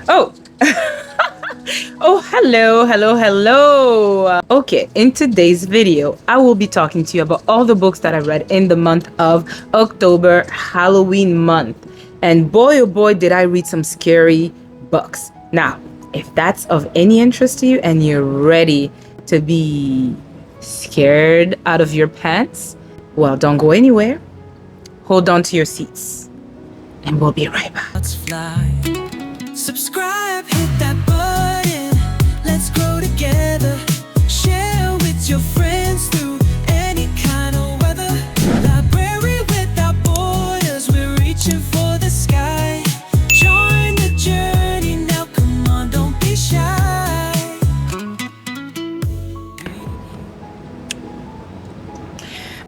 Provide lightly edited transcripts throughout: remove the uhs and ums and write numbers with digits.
Oh, oh, hello. Okay, in today's video, I will be talking to you about all the books that I read in the month of October, Halloween month. And boy, oh boy, did I read some scary books. Now, if that's of any interest to you and you're ready to be scared out of your pants, well, don't go anywhere. Hold on to your seats, and we'll be right back. Let's fly. Subscribe, hit that button. Let's grow together. Share with your friends through any kind of weather. Library without borders. We're reaching for the sky. Join the journey now. Come on, don't be shy.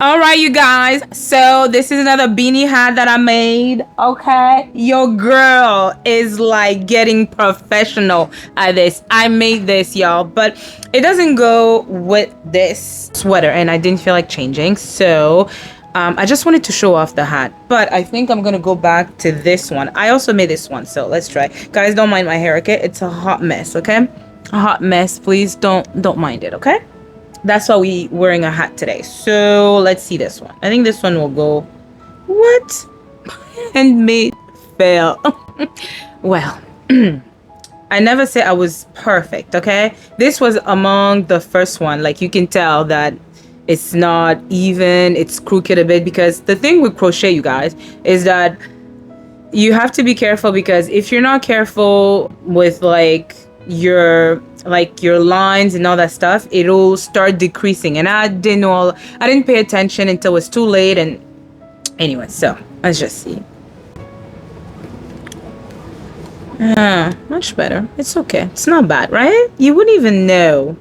All right, you guys. So this is another beanie hat that I made. Okay, your girl is like getting professional at this. I made this, y'all, but it doesn't go with this sweater, and I didn't feel like changing. So I just wanted to show off the hat, but I think I'm gonna go back to this one. I also made this one, so let's try. Guys, don't mind my hair, okay? It's a hot mess, okay? A hot mess. Please don't mind it, okay? That's why we wearing a hat today. So let's see this one. I think this one will go. What? Handmade fail. Well, I never said I was perfect, okay? This was among the first one. Like, you can tell that it's not even, it's crooked a bit, because the thing with crochet, you guys, is that you have to be careful, because if you're not careful with your lines and all that stuff, it'll start decreasing. And I didn't pay attention until it was too late. And anyway, so let's just see. Much better. It's okay. It's not bad, right? You wouldn't even know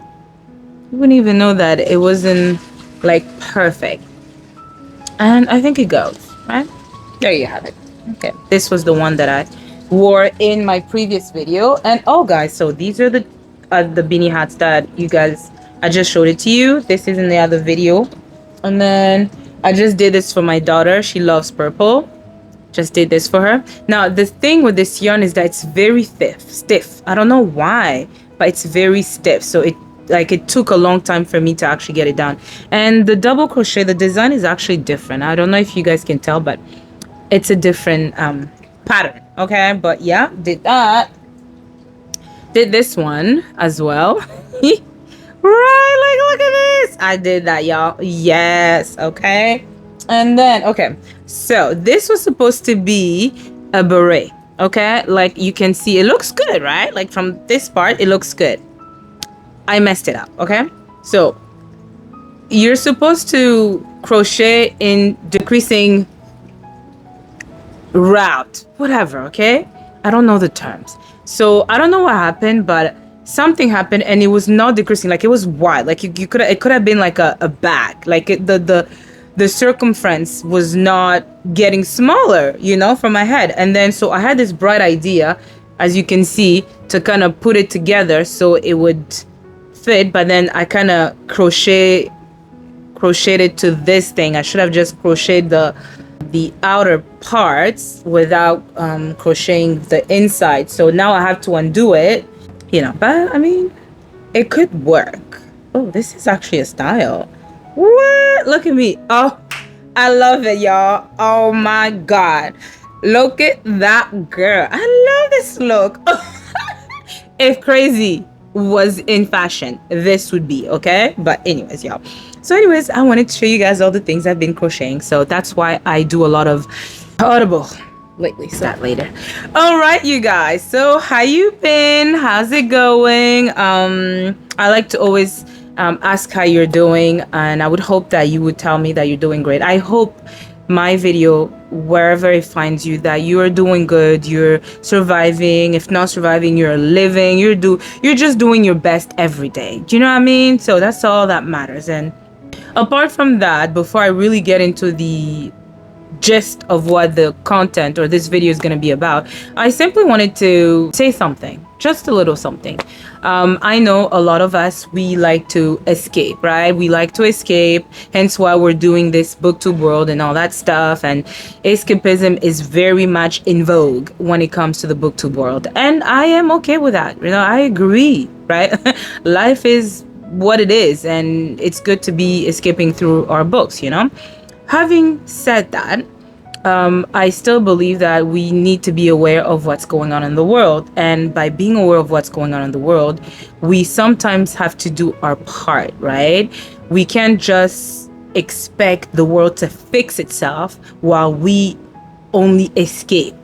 that it wasn't like perfect. And I think it goes, right? There you have it. Okay, this was the one that I wore in my previous video. And oh guys, so these are the beanie hats that you guys, I just showed it to you. This is in the other video. And then I just did this for my daughter. She loves purple. Just did this for her. Now the thing with this yarn is that it's very stiff. I don't know why, but it's very stiff. So it took a long time for me to actually get it done. And the double crochet, the design is actually different. I don't know if you guys can tell, but it's a different pattern. Okay, but yeah, did this one as well. Right, like, look at this. I did that, y'all. Yes. Okay. And then, okay, so this was supposed to be a beret. Okay, like you can see, it looks good, right? Like from this part, it looks good. I messed it up. Okay, so you're supposed to crochet in decreasing route, whatever. Okay, I don't know the terms, so I don't know what happened, but something happened and it was not decreasing. Like, it was wide. Like it could have been like a bag. Like the circumference was not getting smaller, from my head. And then so I had this bright idea, as you can see, to kind of put it together so it would fit. But then I kind of crocheted to this thing. I should have just crocheted the outer parts without crocheting the inside. So now I have to undo it, but I mean, it could work. Oh, this is actually a style. What? Look at me. Oh, I love it, y'all. Oh my god, look at that girl. I love this look. If crazy was in fashion, this would be, okay? But anyways, y'all, so anyways, I wanted to show you guys all the things I've been crocheting. So that's why I do a lot of Audible lately. So that later. All right, you guys, so how you been? How's it going? I like to always ask how you're doing, and I would hope that you would tell me that you're doing great. I hope my video, wherever it finds you, that you are doing good, you're surviving. If not surviving, you're living. You're just doing your best every day. Do you know what I mean? So that's all that matters. And apart from that, before I really get into the gist of what the content or this video is going to be about. I simply wanted to say something, just a little something. I know a lot of us, we like to escape, right? We like to escape, hence why we're doing this booktube world and all that stuff. And escapism is very much in vogue when it comes to the booktube world. And I am okay with that. You know, I agree, right? Life is what it is, and it's good to be escaping through our books, you know? Having said that, I still believe that we need to be aware of what's going on in the world. And by being aware of what's going on in the world, we sometimes have to do our part, right? We can't just expect the world to fix itself while we only escape,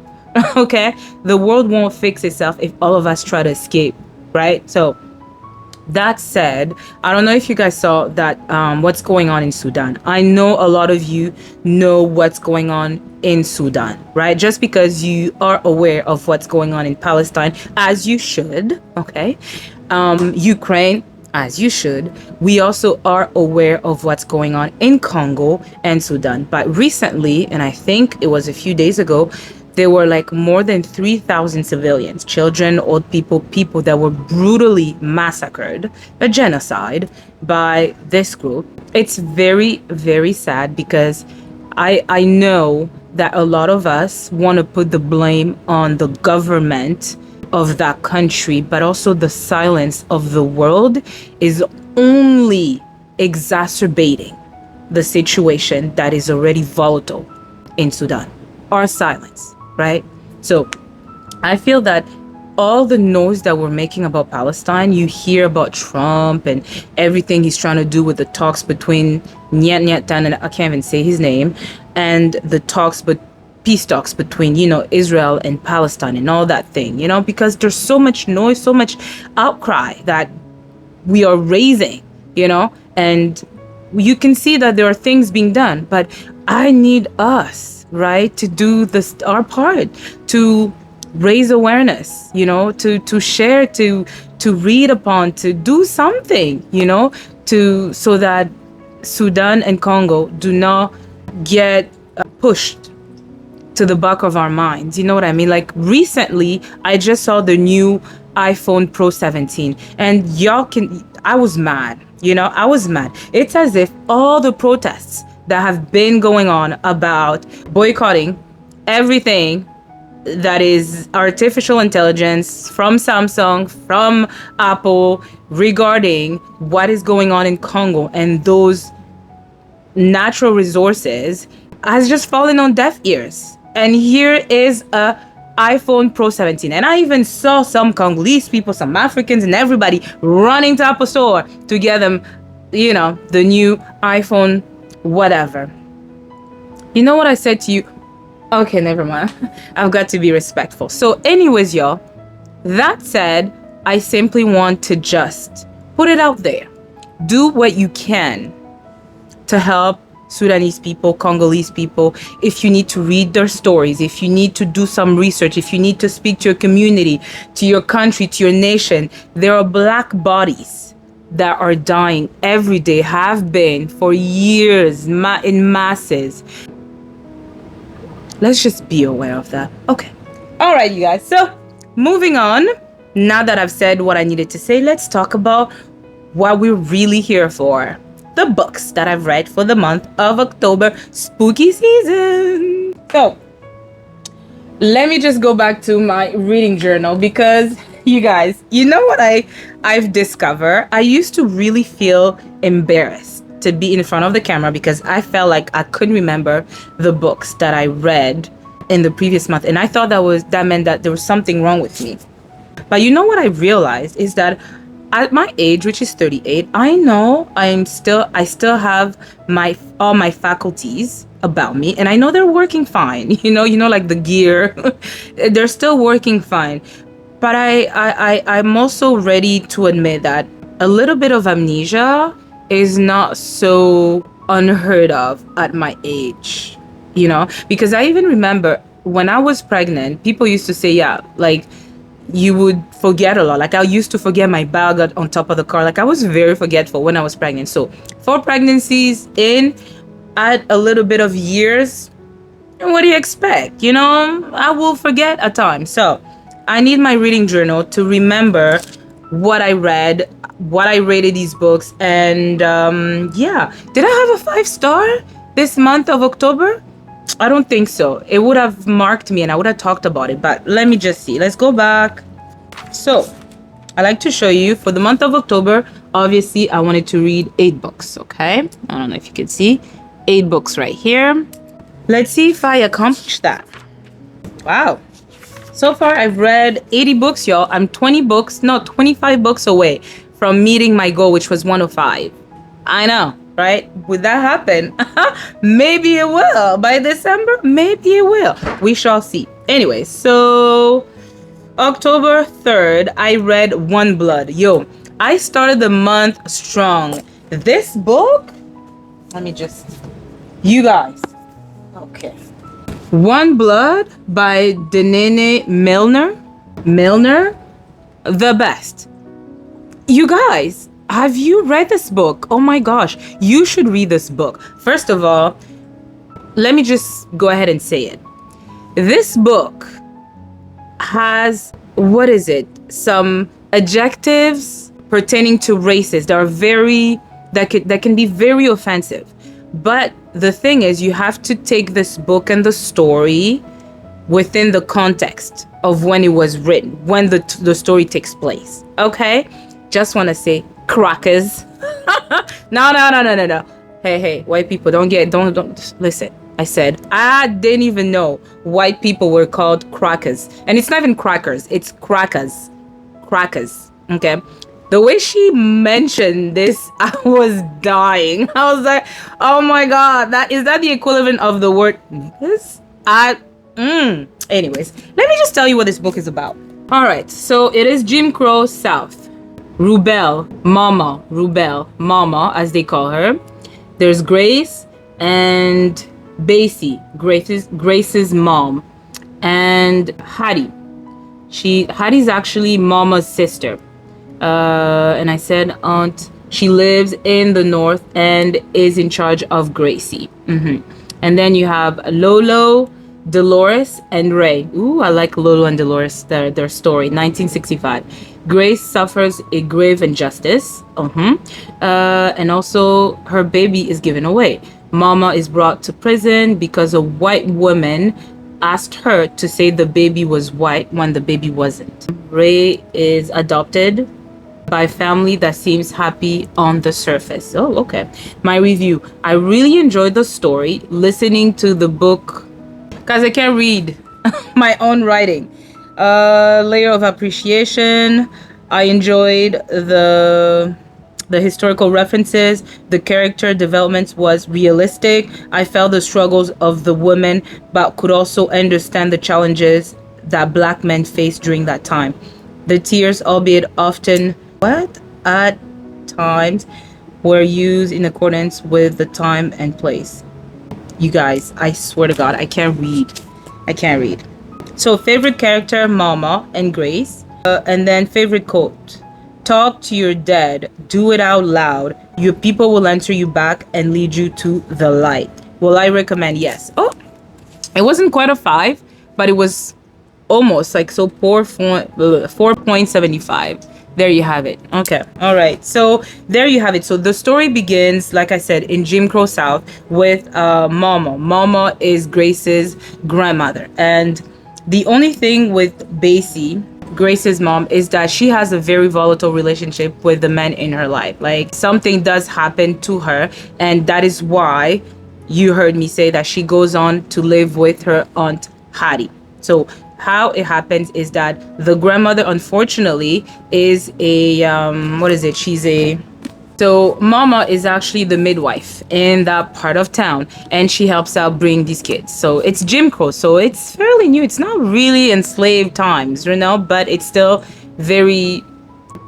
okay? The world won't fix itself if all of us try to escape, right? So, that said, I don't know if you guys saw that what's going on in Sudan. I know a lot of you know what's going on in Sudan, right? Just because you are aware of what's going on in Palestine, as you should, okay? Ukraine, as you should. We also are aware of what's going on in Congo and Sudan. But recently, and I think it was a few days ago, there were like more than 3,000 civilians, children, old people, people that were brutally massacred, a genocide by this group. It's very, very sad because I know that a lot of us want to put the blame on the government of that country, but also the silence of the world is only exacerbating the situation that is already volatile in Sudan. Our silence. Right? So I feel that all the noise that we're making about Palestine, you hear about Trump and everything he's trying to do with the talks between Netanyahu, and I can't even say his name, and the talks, but peace talks between, you know, Israel and Palestine and all that thing, you know, because there's so much noise, so much outcry that we are raising, you know, and you can see that there are things being done, but I need us, right, to do this, our part, to raise awareness, you know, to share, to read upon, to do something, you know, so that Sudan and Congo do not get pushed to the back of our minds. You know what I mean? Like recently, I just saw the new iPhone Pro 17, and I was mad. You know, I was mad. It's as if all the protests that have been going on about boycotting everything that is artificial intelligence from Samsung, from Apple, regarding what is going on in Congo and those natural resources has just fallen on deaf ears. And here is a iPhone Pro 17. And I even saw some Congolese people, some Africans and everybody running to Apple Store to get them, you know, the new iPhone whatever. You know what I said to you? Okay, never mind. I've got to be respectful. So anyways, y'all, that said, I simply want to just put it out there. Do what you can to help Sudanese people, Congolese people. If you need to read their stories, if you need to do some research, if you need to speak to your community, to your country, to your nation, there are black bodies that are dying every day, have been for years in masses. Let's just be aware of that. Okay. All right, you guys. So moving on, now that I've said what I needed to say, let's talk about what we're really here for. The books that I've read for the month of October, spooky season. So let me just go back to my reading journal because you guys, you know what I've discovered? I used to really feel embarrassed to be in front of the camera because I felt like I couldn't remember the books that I read in the previous month. And I thought that meant that there was something wrong with me. But you know what I realized is that at my age, which is 38, I know I still have all my faculties about me, and I know they're working fine. You know, like the gear, they're still working fine. But I'm also ready to admit that a little bit of amnesia is not so unheard of at my age, you know, because I even remember when I was pregnant, people used to say, yeah, like you would forget a lot. Like I used to forget my bag on top of the car. Like I was very forgetful when I was pregnant. So 4 pregnancies in, add a little bit of years, And what do you expect? You know, I will forget at times. So I need my reading journal to remember what I read, what I rated these books. And yeah, did I have a 5 star this month of October? I don't think so. It would have marked me and I would have talked about it. But let me just see. Let's go back. So I like to show you for the month of October. Obviously, I wanted to read 8 books. Okay. I don't know if you can see 8 books right here. Let's see if I accomplish that. Wow. So far, I've read 80 books, y'all. I'm 25 books away from meeting my goal, which was 105. I know, right? Would that happen? Maybe it will. By December, maybe it will. We shall see. Anyway, so October 3rd, I read One Blood. Yo, I started the month strong. This book, let me just, you guys. Okay. One Blood by Denene Milner. Milner, the best. You guys, have you read this book? Oh my gosh, you should read this book. First of all, let me just go ahead and say it. This book has, what is it? Some adjectives pertaining to races that are that can be very offensive. But the thing is, you have to take this book and the story within the context of when it was written, when the story takes place. Okay? Just want to say crackers. No. Hey, white people, don't listen. I said, I didn't even know white people were called crackers. And it's not even crackers, it's crackers. Crackers. Okay? The way she mentioned this, I was dying. I was like, oh my God, is that the equivalent of the word niggas? Anyways, let me just tell you what this book is about. All right, so it is Jim Crow South. Rubel, Mama, as they call her. There's Grace and Basie, Grace's mom, and Hattie. Hattie's actually Mama's sister. And I said aunt. She lives in the north and is in charge of Gracie. And then you have Lolo, Dolores, and Ray. Ooh, I like Lolo and Dolores, their story. 1965. Grace suffers a grave injustice. And also her baby is given away. Mama is brought to prison because a white woman asked her to say the baby was white when the baby wasn't. Ray is adopted by family that seems happy on the surface. Oh, okay. My review. I really enjoyed the story, listening to the book, because I can't read my own writing. Layer of appreciation. I enjoyed the historical references. The character development was realistic. I felt the struggles of the women, but could also understand the challenges that Black men faced during that time. The tears, albeit often at times, were used in accordance with the time and place. You guys, I swear to God, I can't read. So favorite character, Mama and Grace. And then favorite quote: talk to your dead, do it out loud. Your people will answer you back and lead you to the light. Will I recommend? Yes. Oh, it wasn't quite a 5, but it was almost like, so 4.75. There you have it. Okay. All right. So there you have it. So the story begins, like I said, in Jim Crow South with Mama. Mama is Grace's grandmother. And the only thing with Basie, Grace's mom, is that she has a very volatile relationship with the men in her life. Like, something does happen to her. And that is why you heard me say that she goes on to live with her aunt Hattie. So how it happens is that the grandmother, unfortunately, is so Mama is actually the midwife in that part of town, and she helps out bring these kids. So it's Jim Crow, so it's fairly new. It's not really enslaved times, but it's still very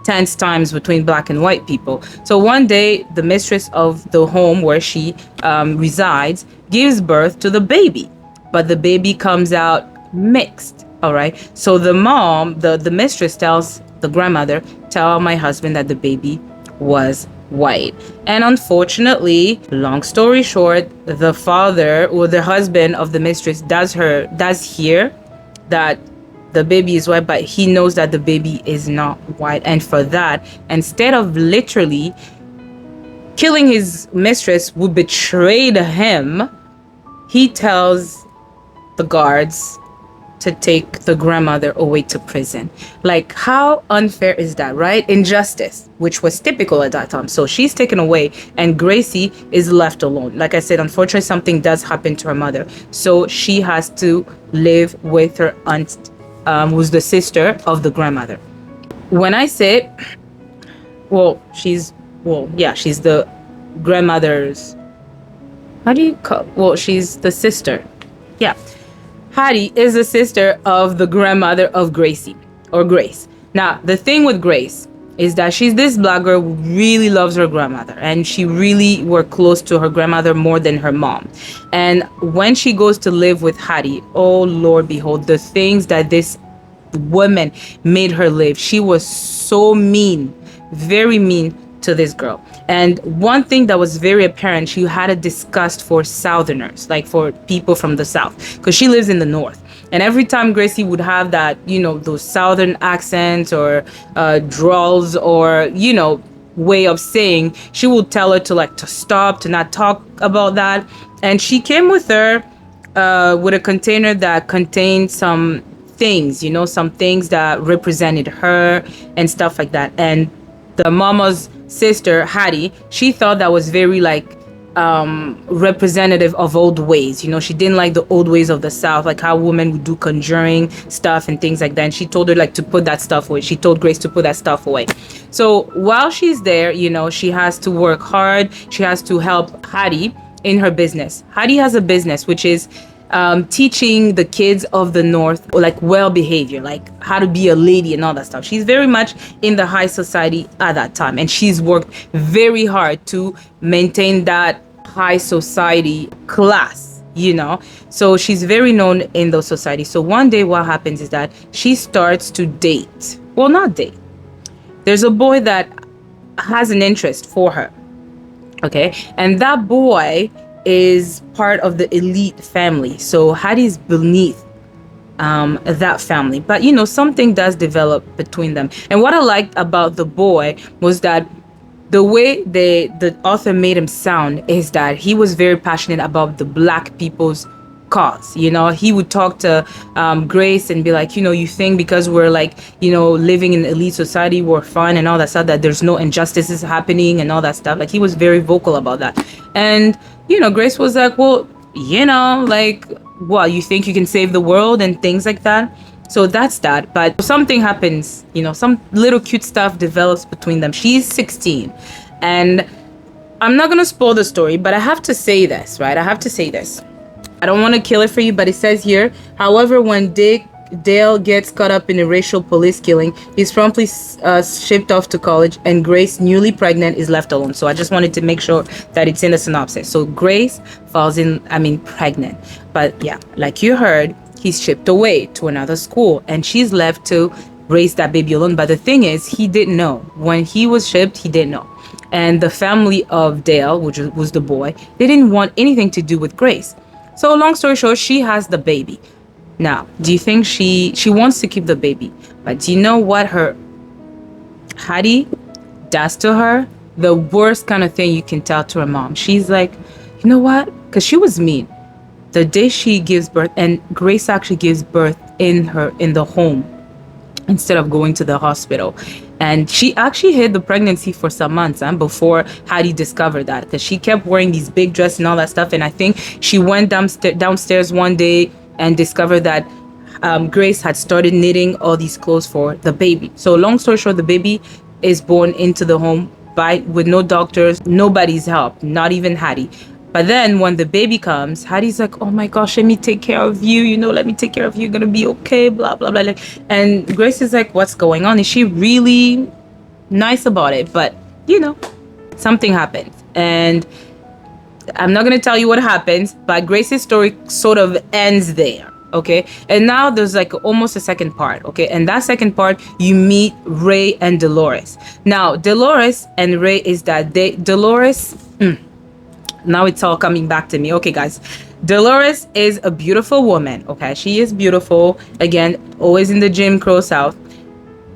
tense times between Black and white people. So one day, the mistress of the home where she resides gives birth to the baby, but the baby comes out mixed. All right. So the mom, the mistress tells the grandmother, tell my husband that the baby was white. And unfortunately, long story short, the father or the husband of the mistress does hear that the baby is white, but he knows that the baby is not white. And for that, instead of literally killing his mistress who betrayed him, he tells the guards to take the grandmother away to prison. Like, how unfair is that, right? Injustice, which was typical at that time. So she's taken away and Gracie is left alone. Like I said, unfortunately, something does happen to her mother. So she has to live with her aunt, who's the sister of the grandmother. When I say, she's the grandmother's, how do you call, she's the sister. Yeah. Hattie is the sister of the grandmother of Gracie, or Grace. Now, the thing with Grace is that she's this black girl who really loves her grandmother, and she really were close to her grandmother more than her mom. And when she goes to live with Hattie, oh Lord, behold, the things that this woman made her live. She was so mean, very mean to this girl. And one thing that was very apparent, she had a disgust for Southerners, like for people from the South, because she lives in the North. And every time Gracie would have that, those Southern accents or drawls or, way of saying, she would tell her to stop, to not talk about that. And she came with her with a container that contained some things, some things that represented her and stuff like that. And the mama's sister, Hattie, she thought that was very representative of old ways. She didn't like the old ways of the South, like how women would do conjuring stuff and things like that. And she told her to put that stuff away. She told Grace to put that stuff away. So while she's there, she has to work hard. She has to help Hattie in her business. Hattie has a business which is teaching the kids of the North well behavior, like how to be a lady and all that stuff. She's very much in the high society at that time, and she's worked very hard to maintain that high society class, so she's very known in those societies. So one day what happens is that she starts to date, not date, there's a boy that has an interest for her, okay, and that boy is part of the elite family. So Hattie's beneath that family. But something does develop between them. And what I liked about the boy was that the way the author made him sound is that he was very passionate about the black people's cause. He would talk to Grace and be like, you think because we're living in elite society, we're fine and all that stuff, that there's no injustices happening and all that stuff. He was very vocal about that. And Grace was like, what, you think you can save the world and things like that. So that's that. But something happens, some little cute stuff develops between them. She's 16, and I'm not going to spoil the story, but I have to say this, right? I have to say this. I don't want to kill it for you, but it says here, however, when Dale gets caught up in a racial police killing, he's promptly shipped off to college, and Grace, newly pregnant, is left alone. So I just wanted to make sure that it's in the synopsis. So Grace falls pregnant. But yeah, like you heard, he's shipped away to another school, and she's left to raise that baby alone. But the thing is, he didn't know. When he was shipped, he didn't know. And the family of Dale, which was the boy, they didn't want anything to do with Grace. So long story short, she has the baby. Now, do you think she wants to keep the baby? But do you know what Hattie does to her? The worst kind of thing you can tell to her mom. She's like, you know what? Because she was mean. The day she gives birth, and Grace actually gives birth in the home instead of going to the hospital. And she actually hid the pregnancy for some months before Hattie discovered that, because she kept wearing these big dresses and all that stuff. And I think she went downstairs one day and discovered that Grace had started knitting all these clothes for the baby. So long story short, the baby is born into the home with no doctors, nobody's help, not even Hattie. But then when the baby comes, Hattie's like, oh my gosh, let me take care of you, let me take care of you, you're gonna be okay, blah, blah, blah. And Grace is like, what's going on? Is she really nice about it? But, something happens. And I'm not gonna tell you what happens, but Grace's story sort of ends there. Okay, and now there's like almost a second part. Okay, and that second part you meet Ray and Dolores. Now Dolores and Ray is that Dolores, now it's all coming back to me. Okay, guys, Dolores is a beautiful woman. Okay, she is beautiful, again, always in the Jim Crow South.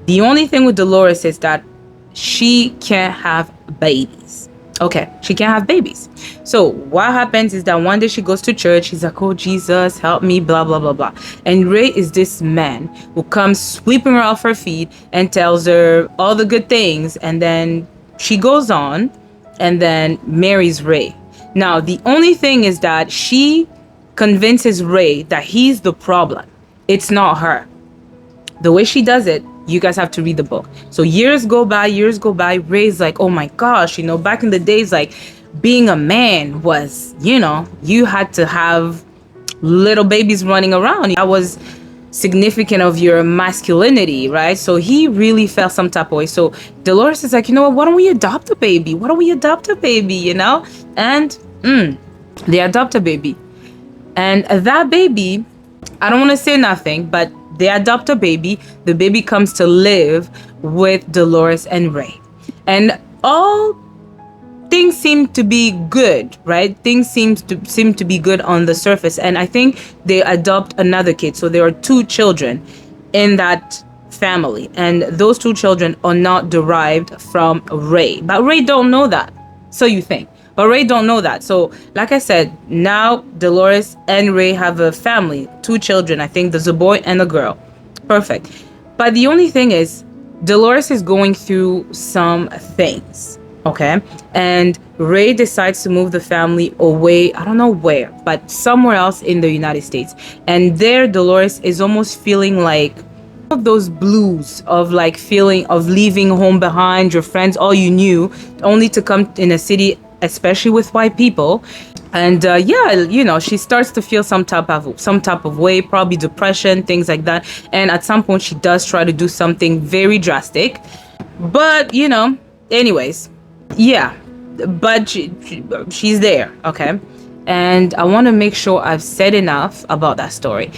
The only thing with Dolores is that she can't have babies. Okay, she can't have babies. So what happens is that one day she goes to church. She's like, oh, Jesus, help me, blah, blah, blah, blah. And Ray is this man who comes sweeping her off her feet and tells her all the good things. And then she goes on and then marries Ray. Now, the only thing is that she convinces Ray that he's the problem. It's not her. The way she does it, you guys have to read the book. So years go by. Ray's like, oh my gosh, back in the days, like being a man was, you had to have little babies running around. That was significant of your masculinity, right? So he really felt some type of way. So Dolores is like, you know what, why don't we adopt a baby? And they adopt a baby. And that baby, I don't want to say nothing, but they adopt a baby. The baby comes to live with Dolores and Ray. And all things seem to be good, right? Things seem to be good on the surface. And I think they adopt another kid. So there are 2 children in that family. And those 2 children are not derived from Ray. But Ray don't know that. So you think. But Ray don't know that. So like I said, now Dolores and Ray have a family, 2 children. I think there's a boy and a girl. Perfect. But the only thing is, Dolores is going through some things. Okay. And Ray decides to move the family away. I don't know where, but somewhere else in the United States. And there Dolores is almost feeling like those blues of like feeling of leaving home behind, your friends, all you knew, only to come in a city, especially with white people. And she starts to feel some type of way, probably depression, things like that. And at some point she does try to do something very drastic, but anyways, yeah, but she's there. Okay. And I want to make sure I've said enough about that story.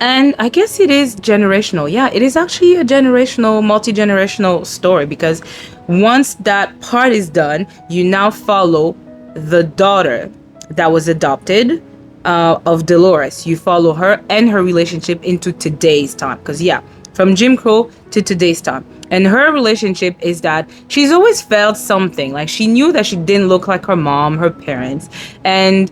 And I guess it is generational. Yeah, it is actually a generational, multi-generational story, because once that part is done, you now follow the daughter that was adopted of Dolores. You follow her and her relationship into today's time. Because from Jim Crow to today's time. And her relationship is that she's always felt something. Like she knew that she didn't look like her mom, her parents. And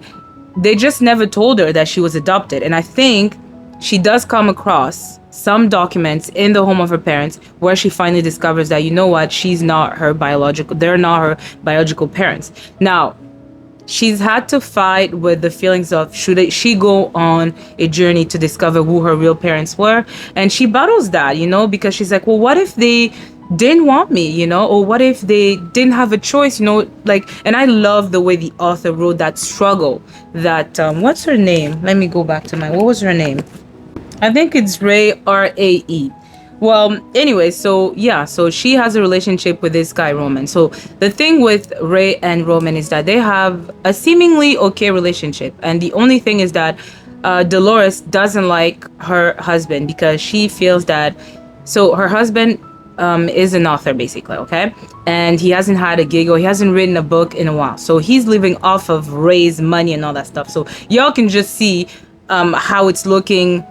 they just never told her that she was adopted. And I think she does come across some documents in the home of her parents where she finally discovers that, they're not her biological parents. Now, she's had to fight with the feelings of should she go on a journey to discover who her real parents were. And she battles that, because she's like, well, what if they didn't want me, or what if they didn't have a choice, and I love the way the author wrote that struggle that, what's her name? Let me go back to what was her name? I think it's Ray, R-A-E. Well, anyway, so she has a relationship with this guy, Roman. So the thing with Ray and Roman is that they have a seemingly okay relationship. And the only thing is that Dolores doesn't like her husband because she feels that, so her husband is an author basically, okay? And he hasn't had a gig or he hasn't written a book in a while. So he's living off of Ray's money and all that stuff. So y'all can just see how it's looking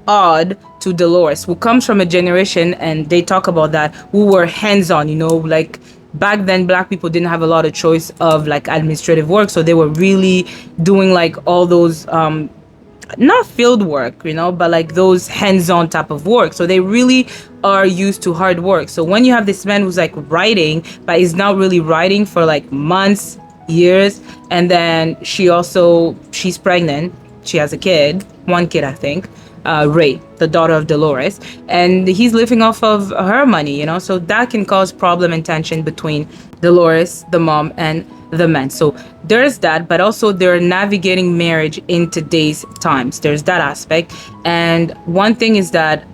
odd to Dolores, who comes from a generation, and they talk about that, who were hands-on, like back then black people didn't have a lot of choice of like administrative work, so they were really doing like all those not field work, but like those hands-on type of work. So they really are used to hard work. So when you have this man who's like writing, but he's not really writing for like months, years, and then she's pregnant, she has a kid, 1 kid, I think, Ray, the daughter of Dolores, and he's living off of her money, so that can cause problem and tension between Dolores, the mom, and the man. So there's that, but also they're navigating marriage in today's times. There's that aspect. And one thing is that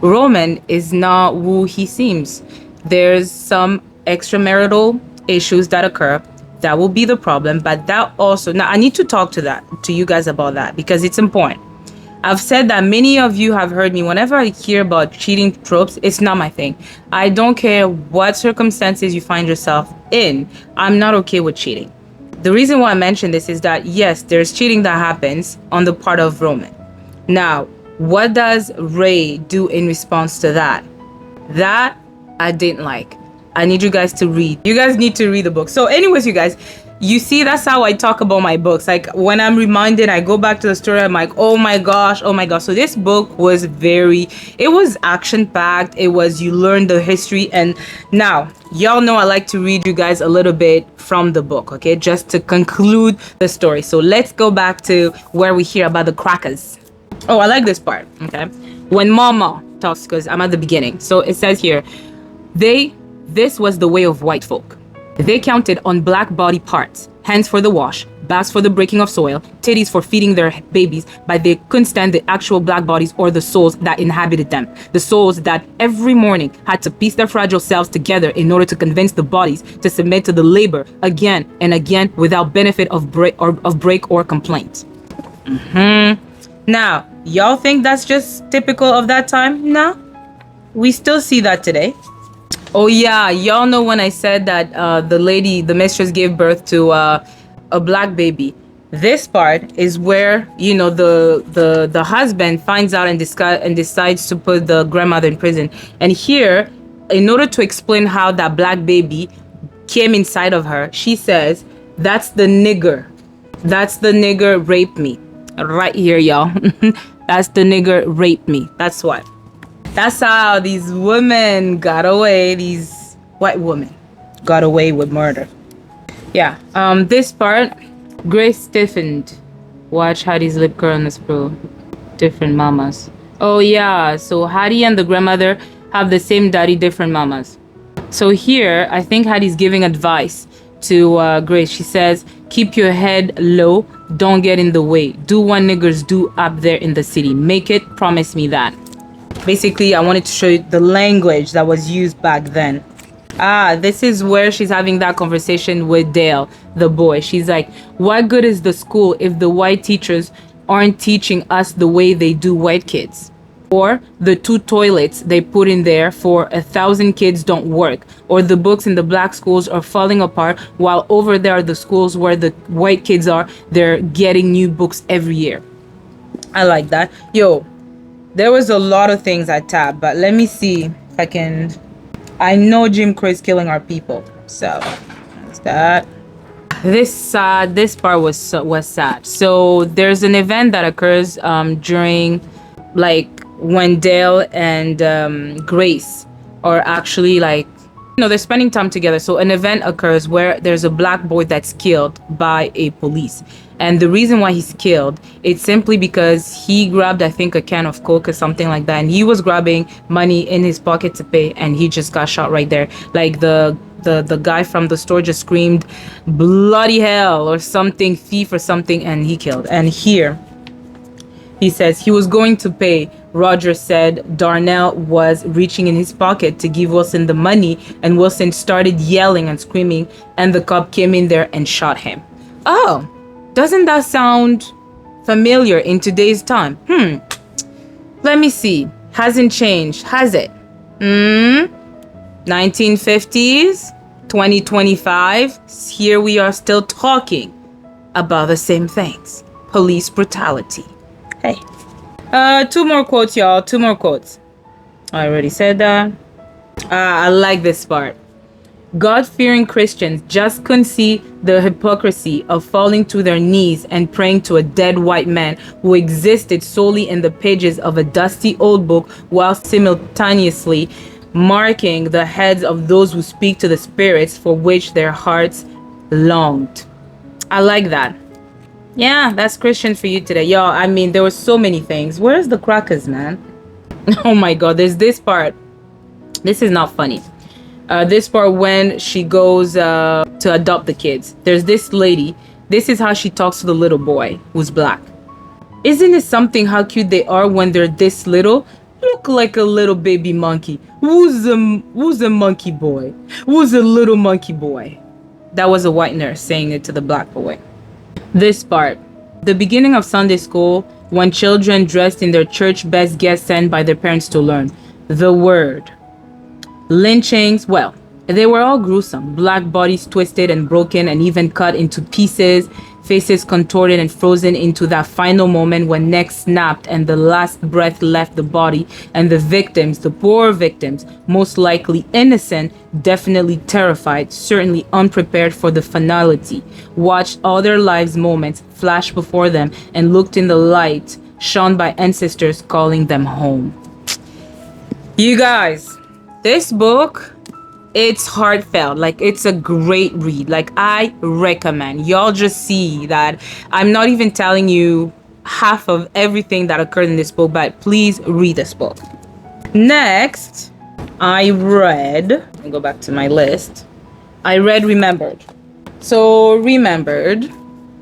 Roman is not who he seems. There's some extramarital issues that occur. That will be the problem, but that also, now I need to talk to you guys about that because it's important. I've said that many of you have heard me. Whenever I hear about cheating tropes, it's not my thing. I don't care what circumstances you find yourself in. I'm not okay with cheating. The reason why I mention this is that, yes, there's cheating that happens on the part of Roman. Now, what does Ray do in response to that? That I didn't like. I need you guys to read. You guys need to read the book. So anyways, you guys, you see, that's how I talk about my books. Like when I'm reminded, I go back to the story. I'm like, oh my gosh, oh my gosh. So this book was it was action packed. It was, you learn the history. And now y'all know I like to read you guys a little bit from the book, okay? Just to conclude the story. So let's go back to where we hear about the crackers. Oh, I like this part, okay? When Mama talks, because I'm at the beginning. So it says here, this was the way of white folk. They counted on black body parts, hands for the wash, backs for the breaking of soil, titties for feeding their babies, but they couldn't stand the actual black bodies or the souls that inhabited them. The souls that every morning had to piece their fragile selves together in order to convince the bodies to submit to the labor again and again without benefit of break or complaint. Now, y'all think that's just typical of that time? No, we still see that today. Oh yeah, y'all know when I said that the mistress gave birth to a black baby. This part is where, you know, the husband finds out and decides to put the grandmother in prison. And here, in order to explain how that black baby came inside of her, she says, that's the nigger. That's the nigger raped me. Right here, y'all. That's the nigger raped me. That's what. That's how these women got away. These white women got away with murder. Yeah. This part, Grace stiffened. Watch Hattie's lip curl on the sprue. Different mamas. Oh yeah. So Hattie and the grandmother have the same daddy, different mamas. So here, I think Hattie's giving advice to Grace. She says, keep your head low. Don't get in the way. Do what niggers do up there in the city. Make it. Promise me that. Basically, I wanted to show you the language that was used back then. This is where she's having that conversation with Dale, the boy. She's like, what good is the school if the white teachers aren't teaching us the way they do white kids? Or the 2 toilets they put in there for 1,000 kids don't work. Or the books in the black schools are falling apart while over there are the schools where the white kids are. They're getting new books every year. I like that. Yo. There was a lot of things I tabbed, but let me see if I can. I know Jim Crow is killing our people, so that's that. This part was sad. So there's an event that occurs during, like, when Dale and Grace are actually, like, you know, they're spending time together. So an event occurs where there's a black boy that's killed by a police. And the reason why he's killed, it's simply because he grabbed, I think, a can of Coke or something like that. And he was grabbing money in his pocket to pay. And he just got shot right there. Like the guy from the store just screamed, bloody hell or something, thief or something. And he killed. And here, he says he was going to pay. Roger said Darnell was reaching in his pocket to give Wilson the money. And Wilson started yelling and screaming. And the cop came in there and shot him. Oh. Doesn't that sound familiar in today's time? Let me see. Hasn't changed, has it? 1950s, 2025. Here we are still talking about the same things. Police brutality. Hey. 2 more quotes, y'all. 2 more quotes. I already said that. I like this part. God-fearing Christians just couldn't see the hypocrisy of falling to their knees and praying to a dead white man who existed solely in the pages of a dusty old book while simultaneously marking the heads of those who speak to the spirits for which their hearts longed. I like that. Yeah, that's Christian for you today. Y'all, I mean, there were so many things. Where's the crackers, man? Oh my God, there's this part. This is not funny. This part when she goes to adopt the kids. There's this lady. This is how she talks to the little boy who's black. Isn't it something how cute they are when they're this little? Look like a little baby monkey. Who's a monkey boy? Who's a little monkey boy? That was a white nurse saying it to the black boy. This part. The beginning of Sunday school when children dressed in their church best get sent by their parents to learn the word. Lynchings, well, they were all gruesome. Black bodies twisted and broken and even cut into pieces, faces contorted and frozen into that final moment when necks snapped and the last breath left the body, and the victims, the poor victims, most likely innocent, definitely terrified, certainly unprepared for the finality, watched all their lives' moments flash before them and looked in the light shone by ancestors calling them home. You guys, this book, it's heartfelt. Like, it's a great read. Like, I recommend. Y'all just see that I'm not even telling you half of everything that occurred in this book, but please read this book. Next, I read, I'll go back to my list. I read Remembered. So Remembered,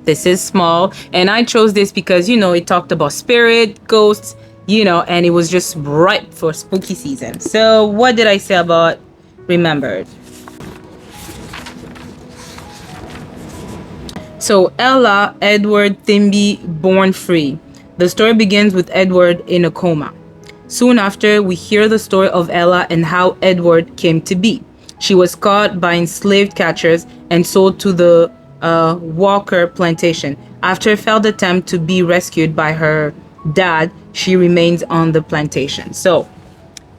this is small, and I chose this because, you know, it talked about spirit, ghosts, you know, and it was just ripe for spooky season. So what did I say about Remembered? So Ella Edward Thimby born free. The story begins with Edward in a coma. Soon after, we hear the story of Ella and how Edward came to be. She was caught by enslaved catchers and sold to the Walker plantation. After a failed attempt to be rescued by her dad, she remains on the plantation. So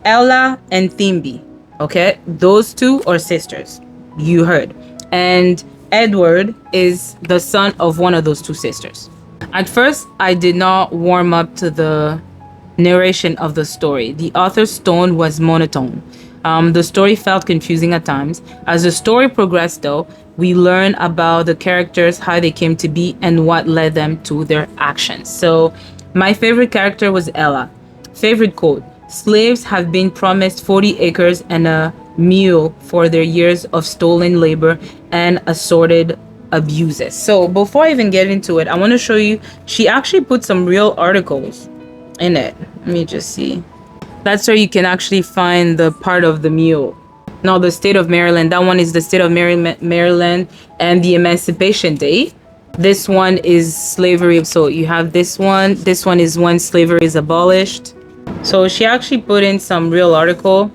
Ella and Thimby, okay, those two are sisters, you heard, and Edward is the son of one of those two sisters. At first, I did not warm up to the narration of the story. The author's tone was monotone. The story felt confusing at times. As the story progressed, though, we learn about the characters, how they came to be, and what led them to their actions. So my favorite character was Ella. Favorite quote: slaves have been promised 40 acres and a mule for their years of stolen labor and assorted abuses. So before I even get into it, I want to show you, she actually put some real articles in it. Let me just see. That's where you can actually find the part of the mule. No, the state of Maryland. That one is the state of Maryland and the Emancipation Day. This one is slavery. So you have this one. This one is when slavery is abolished. So she actually put in some real article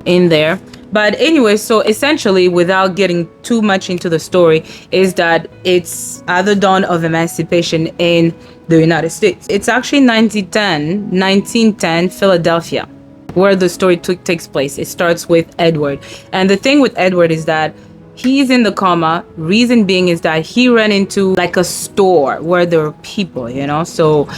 in there. But anyway, so essentially, without getting too much into the story, is that it's at the dawn of emancipation in the United States. It's actually 1910, Philadelphia, where the story takes place. It starts with Edward. And the thing with Edward is that he's in the coma. Reason being is that he ran into like a store where there were people, you know, so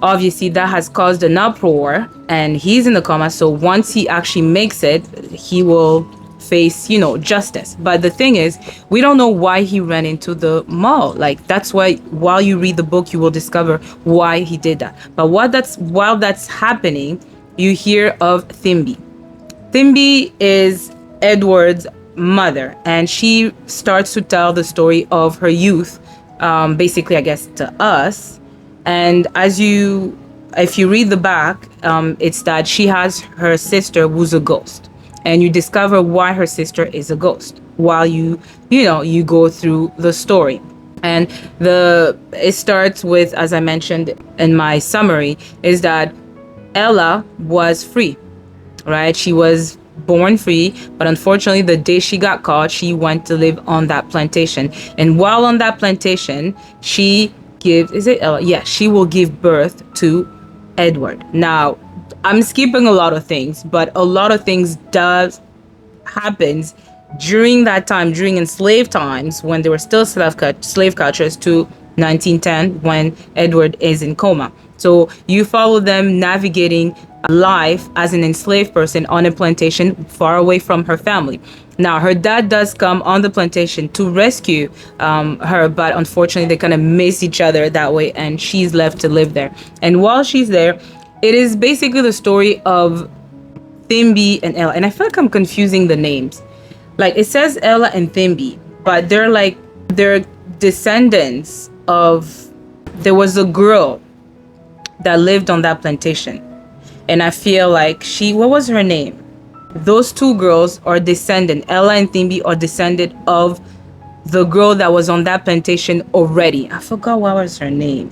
obviously that has caused an uproar, and he's in the coma. So once he actually makes it, he will face, you know, justice. But the thing is, we don't know why he ran into the mall. Like, that's why while you read the book, you will discover why he did that. But while that's happening, you hear of Thimby. Thimby is Edward's mother, and she starts to tell the story of her youth, basically, I guess, to us. And if you read the back, it's that she has her sister who's a ghost, and you discover why her sister is a ghost while you go through the story. And it starts with, as I mentioned in my summary, is that Ella was free, right? She was born free, but unfortunately, the day she got caught, she went to live on that plantation. And while on that plantation, she will give birth to Edward. Now, I'm skipping a lot of things, but a lot of things happens during that time, during enslaved times, when they were still slave catchers, to 1910, when Edward is in coma. So you follow them navigating life as an enslaved person on a plantation far away from her family. Now, her dad does come on the plantation to rescue her, but unfortunately, they kind of miss each other that way, and she's left to live there. And while she's there, it is basically the story of Thimby and Ella. And I feel like I'm confusing the names. Like, it says Ella and Thimby, but they're descendants of, there was a girl that lived on that plantation. And I feel like what was her name? Those two girls are descendant. Ella and Thimby are descendant of the girl that was on that plantation already. I forgot what was her name.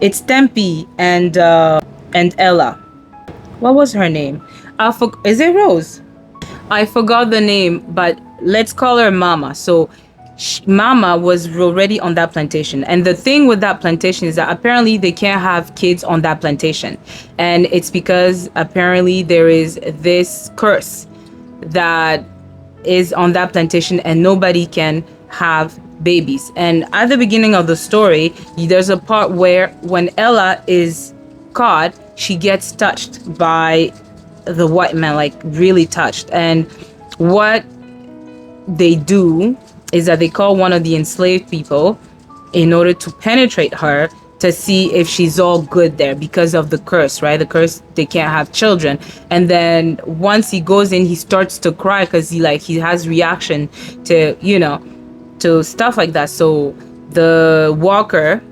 It's Tempe and Ella. What was her name? Is it Rose? I forgot the name, but let's call her Mama. So Mama was already on that plantation, and the thing with that plantation is that apparently they can't have kids on that plantation, and it's because apparently there is this curse that is on that plantation and nobody can have babies. And at the beginning of the story, there's a part where when Ella is caught, she gets touched by the white man, like really touched. And what they do is that they call one of the enslaved people in order to penetrate her to see if she's all good there because of the curse, right? The curse, they can't have children. And then once he goes in, he starts to cry because he has reaction to, to stuff like that. So the walker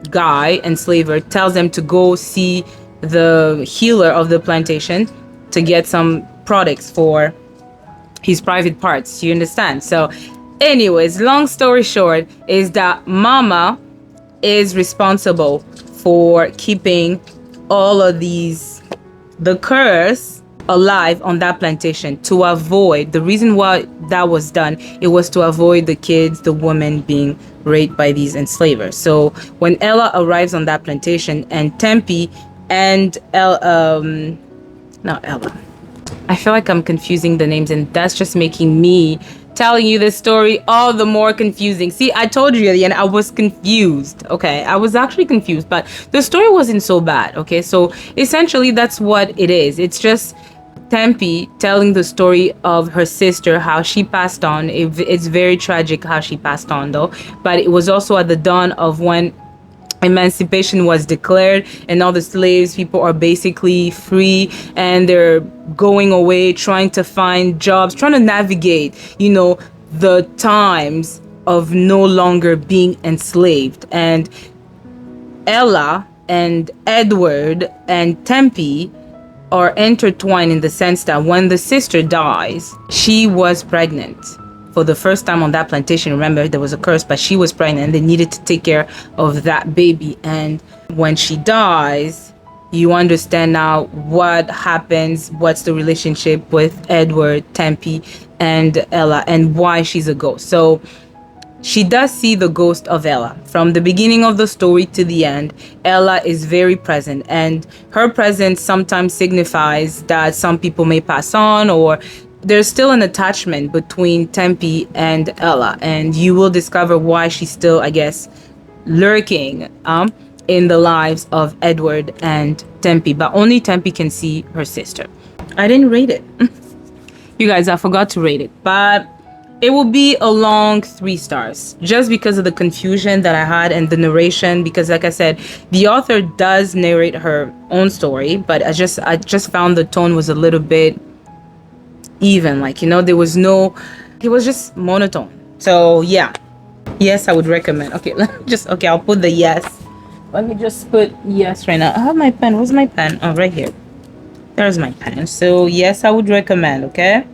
guy, enslaver, tells them to go see the healer of the plantation to get some products for his private parts. You understand? So anyways, long story short is that Mama is responsible for keeping all of the curse alive on that plantation to avoid, the reason why that was done, it was to avoid the kids, the women being raped by these enslavers. So when Ella arrives on that plantation and Tempe and not Ella, I feel like I'm confusing the names, and that's just making me telling you this story all the more confusing. See, I told you at the end I was confused. Okay, I was actually confused, but the story wasn't so bad. Okay, so essentially that's what it is. It's just Tempe telling the story of her sister, how she passed on. It's very tragic how she passed on though, but it was also at the dawn of when emancipation was declared and all the slaves people are basically free and they're going away, trying to find jobs, trying to navigate, the times of no longer being enslaved. And Ella and Edward and Tempe are intertwined in the sense that when the sister dies, she was pregnant for the first time on that plantation. Remember, there was a curse, but she was pregnant and they needed to take care of that baby. And when she dies, you understand now what happens, what's the relationship with Edward, Tempe, and Ella, and why she's a ghost. So she does see the ghost of Ella. From the beginning of the story to the end, Ella is very present, and her presence sometimes signifies that some people may pass on, or there's still an attachment between Tempe and Ella, and you will discover why she's still, I guess, lurking in the lives of Edward and Tempe, but only Tempe can see her sister. I didn't rate it. You guys, I forgot to rate it, but it will be a long 3 stars just because of the confusion that I had and the narration, because like I said, the author does narrate her own story, but I just found the tone was a little bit even, there was it was just monotone. So yeah, yes, I would recommend. Okay, I'll put the yes. Let me just put yes right now. I have my pen. Where's my pen? Oh, right here. There's my pen. So yes, I would recommend. Okay,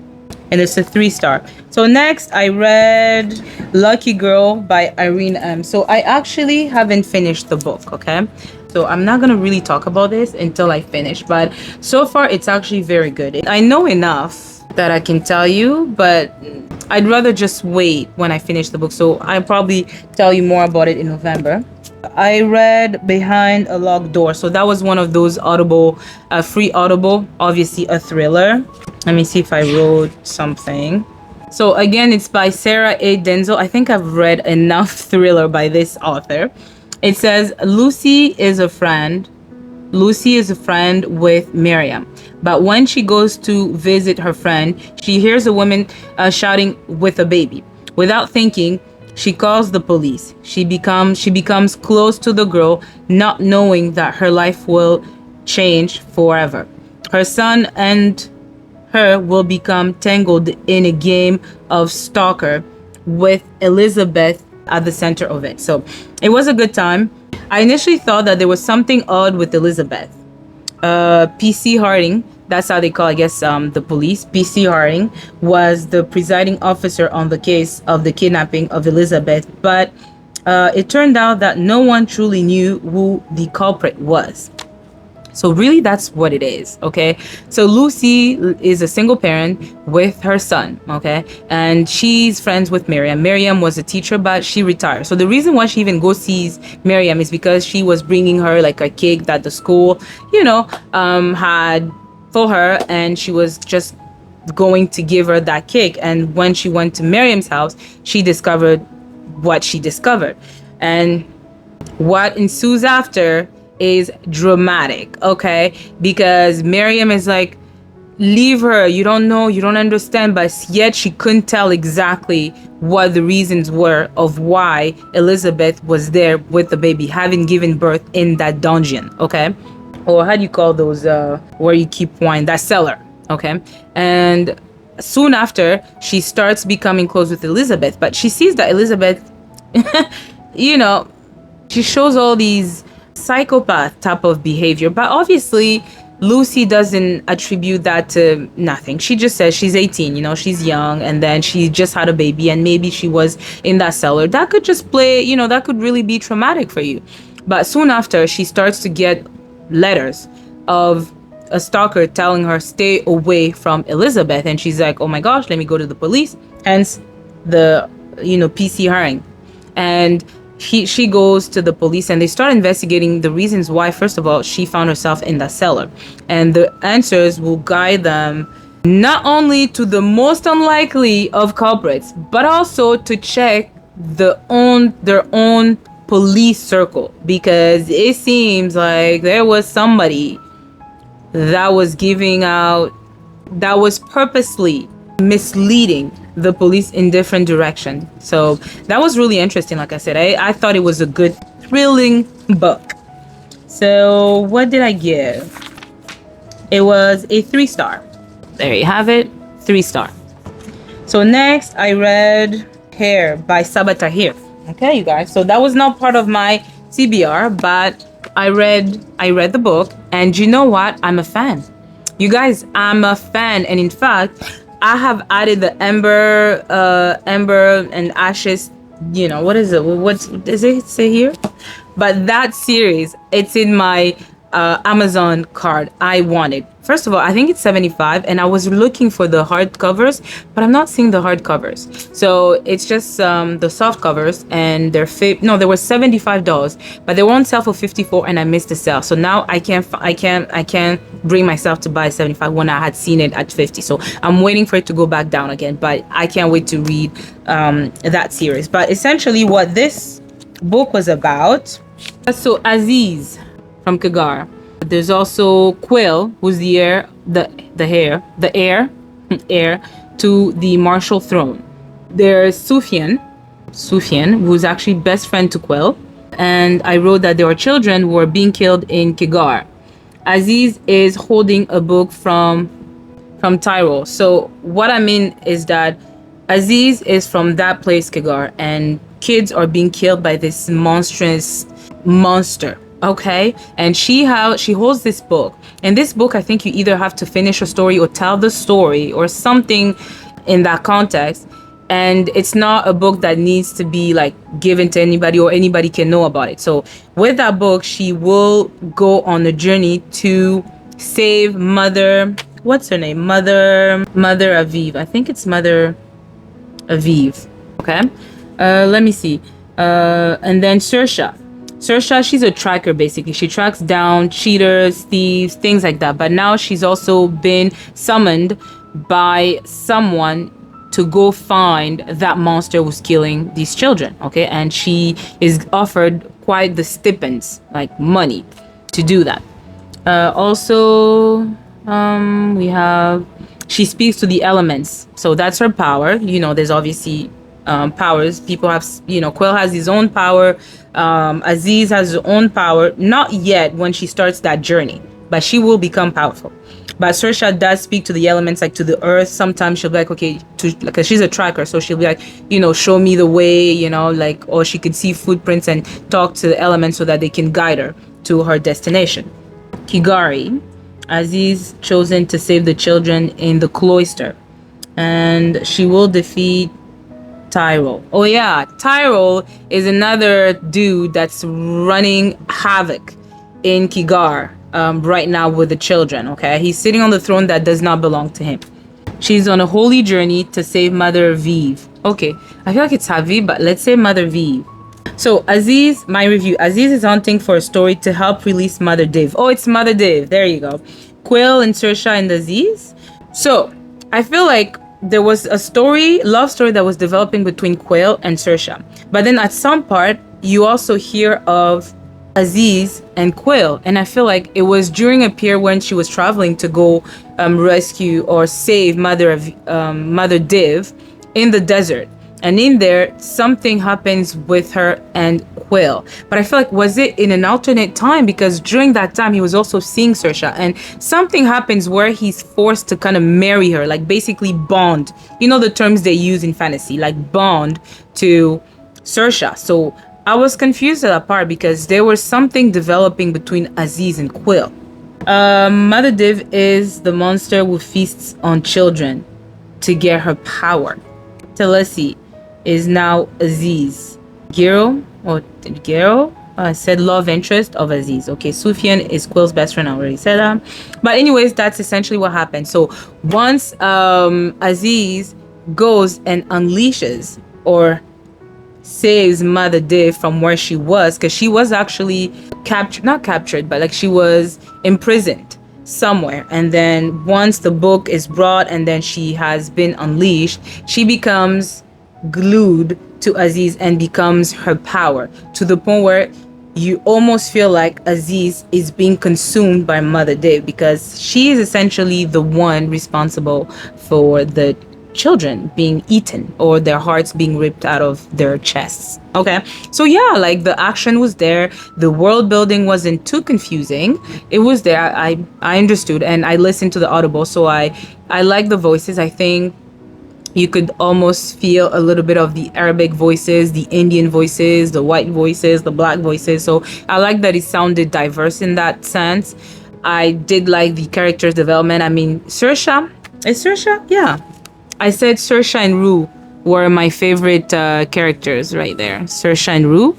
and it's a 3-star. So next I read Lucky Girl by Irene M. So I actually haven't finished the book. Okay, so I'm not gonna really talk about this until I finish, but so far it's actually very good. I know enough that I can tell you, but I'd rather just wait when I finish the book, so I'll probably tell you more about it in November. I read Behind a Locked Door, so that was one of those Audible, free Audible, obviously a thriller. Let me see if I wrote something. So again, it's by Sarah A. Denzel. I think I've read enough thriller by this author. It says, Lucy is a friend with Miriam. But when she goes to visit her friend, she hears a woman shouting with a baby. Without thinking, she calls the police. She becomes close to the girl, not knowing that her life will change forever. Her son and her will become tangled in a game of stalker with Elizabeth at the center of it. So it was a good time. I initially thought that there was something odd with Elizabeth. PC Harding, that's how they call, I guess, the police. PC Harding was the presiding officer on the case of the kidnapping of Elizabeth, but it turned out that no one truly knew who the culprit was. So really, that's what it is, okay? So Lucy is a single parent with her son, okay? And she's friends with Miriam. Miriam was a teacher, but she retired. So the reason why she even goes sees Miriam is because she was bringing her like a cake that the school, had for her, and she was just going to give her that cake. And when she went to Miriam's house, she discovered what she discovered. And what ensues after is dramatic, okay? Because Miriam is like, leave her, you don't know, you don't understand, but yet she couldn't tell exactly what the reasons were of why Elizabeth was there with the baby, having given birth in that dungeon, okay? Or how do you call those, where you keep wine, that cellar, okay? And soon after, she starts becoming close with Elizabeth, but she sees that Elizabeth, she shows all these psychopath type of behavior, but obviously Lucy doesn't attribute that to nothing. She just says she's 18, she's young, and then she just had a baby, and maybe she was in that cellar. That could just play, that could really be traumatic for you. But soon after, she starts to get letters of a stalker telling her stay away from Elizabeth, and she's like, oh my gosh, let me go to the police. Hence the PC hiring. And she goes to the police, and they start investigating the reasons why, first of all, she found herself in that cellar. And the answers will guide them not only to the most unlikely of culprits, but also to check their own police circle, because it seems like there was somebody that was purposely misleading the police in different direction. So that was really interesting. Like I said, I thought it was a good, thrilling book. So what did I give? It was a 3-star. There you have it, 3-star. So next I read Hair by Sabaa Tahir. Okay, you guys. So that was not part of my TBR, but I read the book, and you know what? I'm a fan. You guys, I'm a fan, and in fact, I have added the Ember and Ashes, what is it? What does it say here? But that series, it's in my Amazon card. I want it. First of all, I think it's $75, and I was looking for the hard covers, but I'm not seeing the hard covers. So it's just the soft covers, and they were $75, but they were on sale for $54, and I missed the sale. So now I can't bring myself to buy 75 when I had seen it at 50. So I'm waiting for it to go back down again, but I can't wait to read that series. But essentially what this book was about, so Aziz from Kigar. There's also Quill, who's the heir to the martial throne. There's Sufyan, who's actually best friend to Quill. And I wrote that there were children who were being killed in Kigar. Aziz is holding a book from Tyrol. So what I mean is that Aziz is from that place, Kigar, and kids are being killed by this monstrous monster. Okay, and she holds this book, and this book, I think you either have to finish a story or tell the story or something in that context, and it's not a book that needs to be like given to anybody or anybody can know about it. So with that book, she will go on a journey to save Mother, what's her name? Mother Aviv. I think it's Mother Aviv. Okay, let me see. And then Saoirse, she's a tracker, basically. She tracks down cheaters, thieves, things like that. But now she's also been summoned by someone to go find that monster who's killing these children, okay? And she is offered quite the stipends, like money, to do that. We have, she speaks to the elements. So that's her power. There's obviously powers. People have, Quill has his own power. Aziz has his own power. Not yet when she starts that journey, but she will become powerful. But Saoirse does speak to the elements, like to the earth. Sometimes she'll be like, okay, because she's a tracker, so she'll be like, show me the way, or she could see footprints and talk to the elements so that they can guide her to her destination. Kigari, Aziz chosen to save the children in the cloister, and she will defeat Tyrol. Oh yeah, Tyrol is another dude that's running havoc in Kigar right now with the children. Okay, he's sitting on the throne that does not belong to him. She's on a holy journey to save Mother Vive. Okay, I feel like it's Haviv, but let's say Mother Vive. So Aziz, my review. Aziz is hunting for a story to help release Mother Div. Oh, it's Mother Div. There you go. Quill and Saoirse and Aziz. So I feel like there was a love story that was developing between Quill and Saoirse. But then at some part, you also hear of Aziz and Quill, and I feel like it was during a period when she was traveling to go rescue or save Mother Div in the desert. And in there, something happens with her and Quill. But I feel like, was it in an alternate time? Because during that time, he was also seeing Saoirse. And something happens where he's forced to kind of marry her, like basically bond. You know the terms they use in fantasy, like bond to Saoirse. So I was confused at that part because there was something developing between Aziz and Quill. Mother Div is the monster who feasts on children to get her power. Talisi is now Aziz. Gero said love interest of Aziz. Okay, Sufyan is Quill's best friend. I already said that. But anyways, that's essentially what happened. So once Aziz goes and unleashes or saves Mother Div from where she was, because she was actually not captured, but like she was imprisoned somewhere. And then once the book is brought and then she has been unleashed, she becomes glued to Aziz and becomes her power, to the point where you almost feel like Aziz is being consumed by Mother Div, because she is essentially the one responsible for the children being eaten or their hearts being ripped out of their chests. Okay, so yeah, like the action was there, the world building wasn't too confusing, it was there. I understood, and I listened to the audible, so I like the voices. I think you could almost feel a little bit of the Arabic voices, the Indian voices, the white voices, the black voices. So I like that it sounded diverse in that sense. I did like the characters development. I mean, Saoirse, is Saoirse? Yeah, I said Saoirse and Rue were my favorite characters right there. Saoirse and Rue.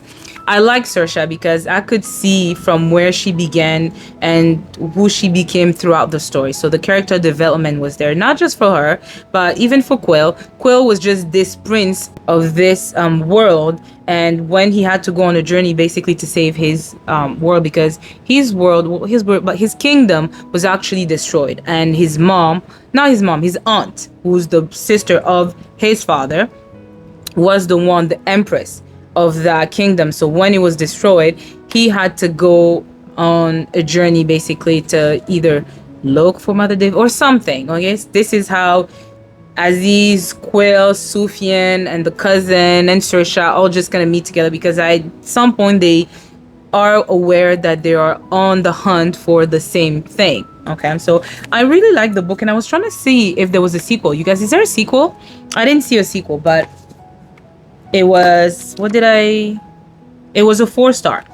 I like Saoirse because I could see from where she began and who she became throughout the story. So the character development was there, not just for her, but even for Quill. Quill was just this prince of this world, and when he had to go on a journey basically to save his world, because his kingdom was actually destroyed, and his aunt, who's the sister of his father, was the empress of that kingdom. So when it was destroyed, he had to go on a journey basically to either look for Mother Div or something. Okay, this is how Aziz, Quill, Sufyan, and the cousin and Saoirse all just gonna meet together, because at some point they are aware that they are on the hunt for the same thing. Okay, so I really like the book, and I was trying to see if there was a sequel. You guys, is there a sequel? I didn't see a sequel, but it was, it was a 4-star.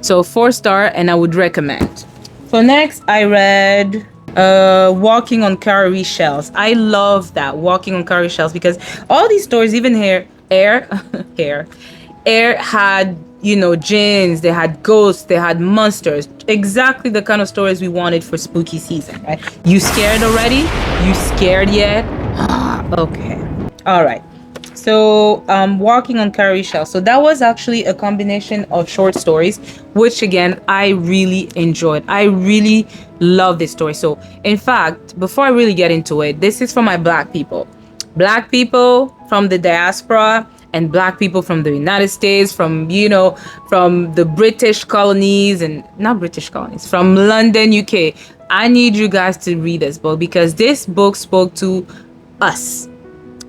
So 4-star, and I would recommend. So next I read Walking on Cowrie Shells. I love that, Walking on Cowrie Shells, because all these stories, even Air had, you know, jinns, they had ghosts, they had monsters, exactly the kind of stories we wanted for spooky season, right? You scared already? You scared yet? Okay, all right. So Walking on Cowrie Shells, so that was actually a combination of short stories, which again I really enjoyed. I really love this story. So in fact, before I really get into it, this is for my black people from the diaspora, and black people from the United States, from, you know, from the British colonies, and not British colonies, from London, UK. I need you guys to read this book, because this book spoke to us,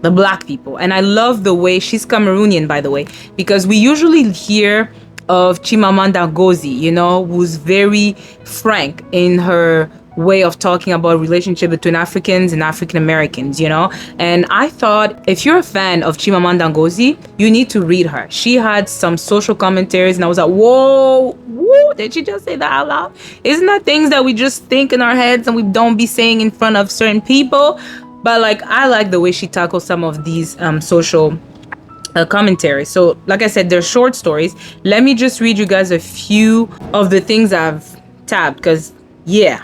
the black people. And I love the way she's Cameroonian, by the way, because we usually hear of Chimamanda Ngozi, you know, who's very frank in her way of talking about relationship between Africans and African Americans, you know. And I thought, if you're a fan of Chimamanda Ngozi, you need to read her. She had some social commentaries, and I was like, whoa, did she just say that out loud? Isn't that things that we just think in our heads and we don't be saying in front of certain people? But like I like the way she tackles some of these social commentary. So, like I said, they're short stories. Let me just read you guys a few of the things I've tabbed, because yeah.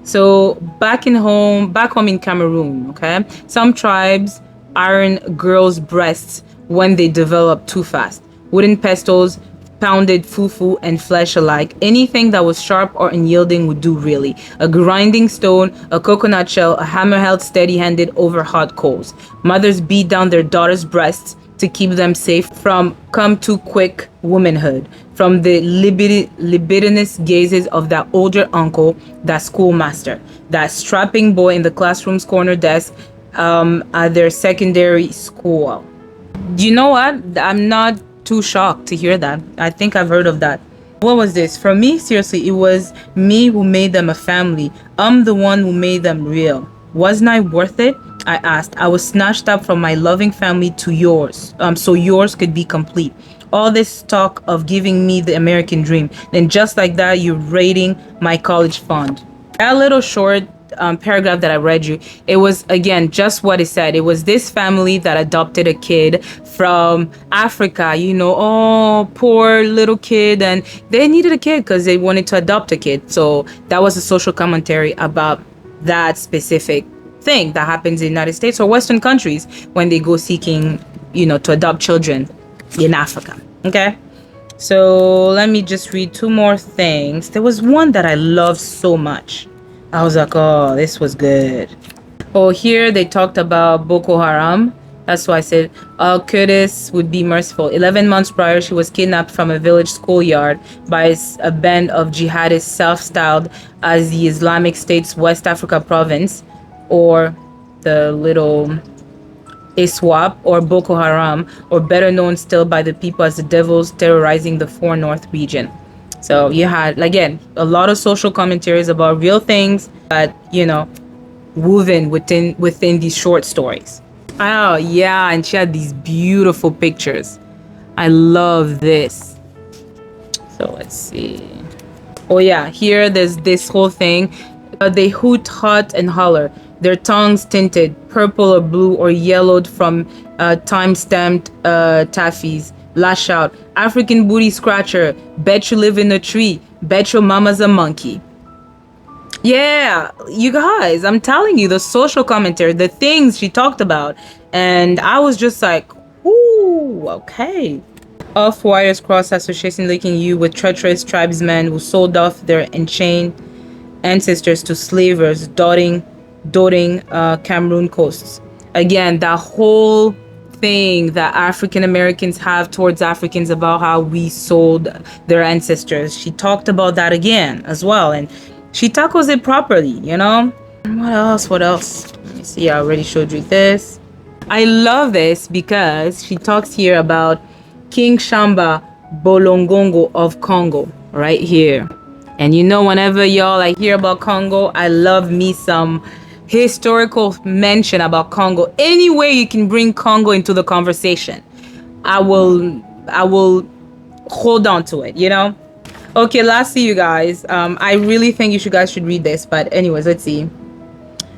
So back home in Cameroon, okay, some tribes iron girls' breasts when they develop too fast. Wooden pestles, pounded fufu, and flesh alike. Anything that was sharp or unyielding would do really. A grinding stone, a coconut shell, a hammer held steady-handed over hot coals. Mothers beat down their daughters' breasts to keep them safe from come too quick womanhood, from the libidinous gazes of that older uncle, that schoolmaster, that strapping boy in the classroom's corner desk at their secondary school. You know what? I'm not too shocked to hear that. I think I've heard of that. What was this? For me, seriously, it was me who made them a family. I'm the one who made them real. Wasn't I worth it? I asked. I was snatched up from my loving family to yours, so yours could be complete. All this talk of giving me the American dream, then just like that, you're raiding my college fund. That little short paragraph that I read you, it was again just what it said. It was this family that adopted a kid from Africa, you know, oh, poor little kid, and they needed a kid because they wanted to adopt a kid. So that was a social commentary about that specific thing that happens in the United States or Western countries when they go seeking, you know, to adopt children in Africa. Okay. So let me just read two more things. There was one that I loved so much. I was like, oh, this was good. Oh, here they talked about Boko Haram. That's why I said Curtis would be merciful. 11 months prior, she was kidnapped from a village schoolyard by a band of jihadists self-styled as the Islamic State's West Africa province, or the little ISWAP, or Boko Haram, or better known still by the people as the devils terrorizing the 4 North region. So you had, again, a lot of social commentaries about real things that, you know, woven within these short stories. Oh, yeah, and she had these beautiful pictures. I love this. So let's see. Oh, yeah, here there's this whole thing. They hoot, hut, and holler. Their tongues tinted purple or blue or yellowed from time-stamped taffies. Lash out. African booty scratcher. Bet you live in a tree. Bet your mama's a monkey. Yeah, you guys, I'm telling you, the social commentary, the things she talked about. And I was just like, ooh, okay. Off-White's Cross Association linking you with treacherous tribesmen who sold off their enchained ancestors to slavers dotting Cameroon coasts. Again, that whole thing that African Americans have towards Africans about how we sold their ancestors. She talked about that again as well, and she tackles it properly, you know? What else? Let me see, I already showed you this. I love this because she talks here about King Shamba Bolongongo of Congo, right here. And you know, whenever y'all like hear about Congo, I love me some historical mention about Congo. Any way you can bring Congo into the conversation, I will hold on to it, you know? Okay, lastly, you guys, I really think you guys should read this, but anyways, let's see.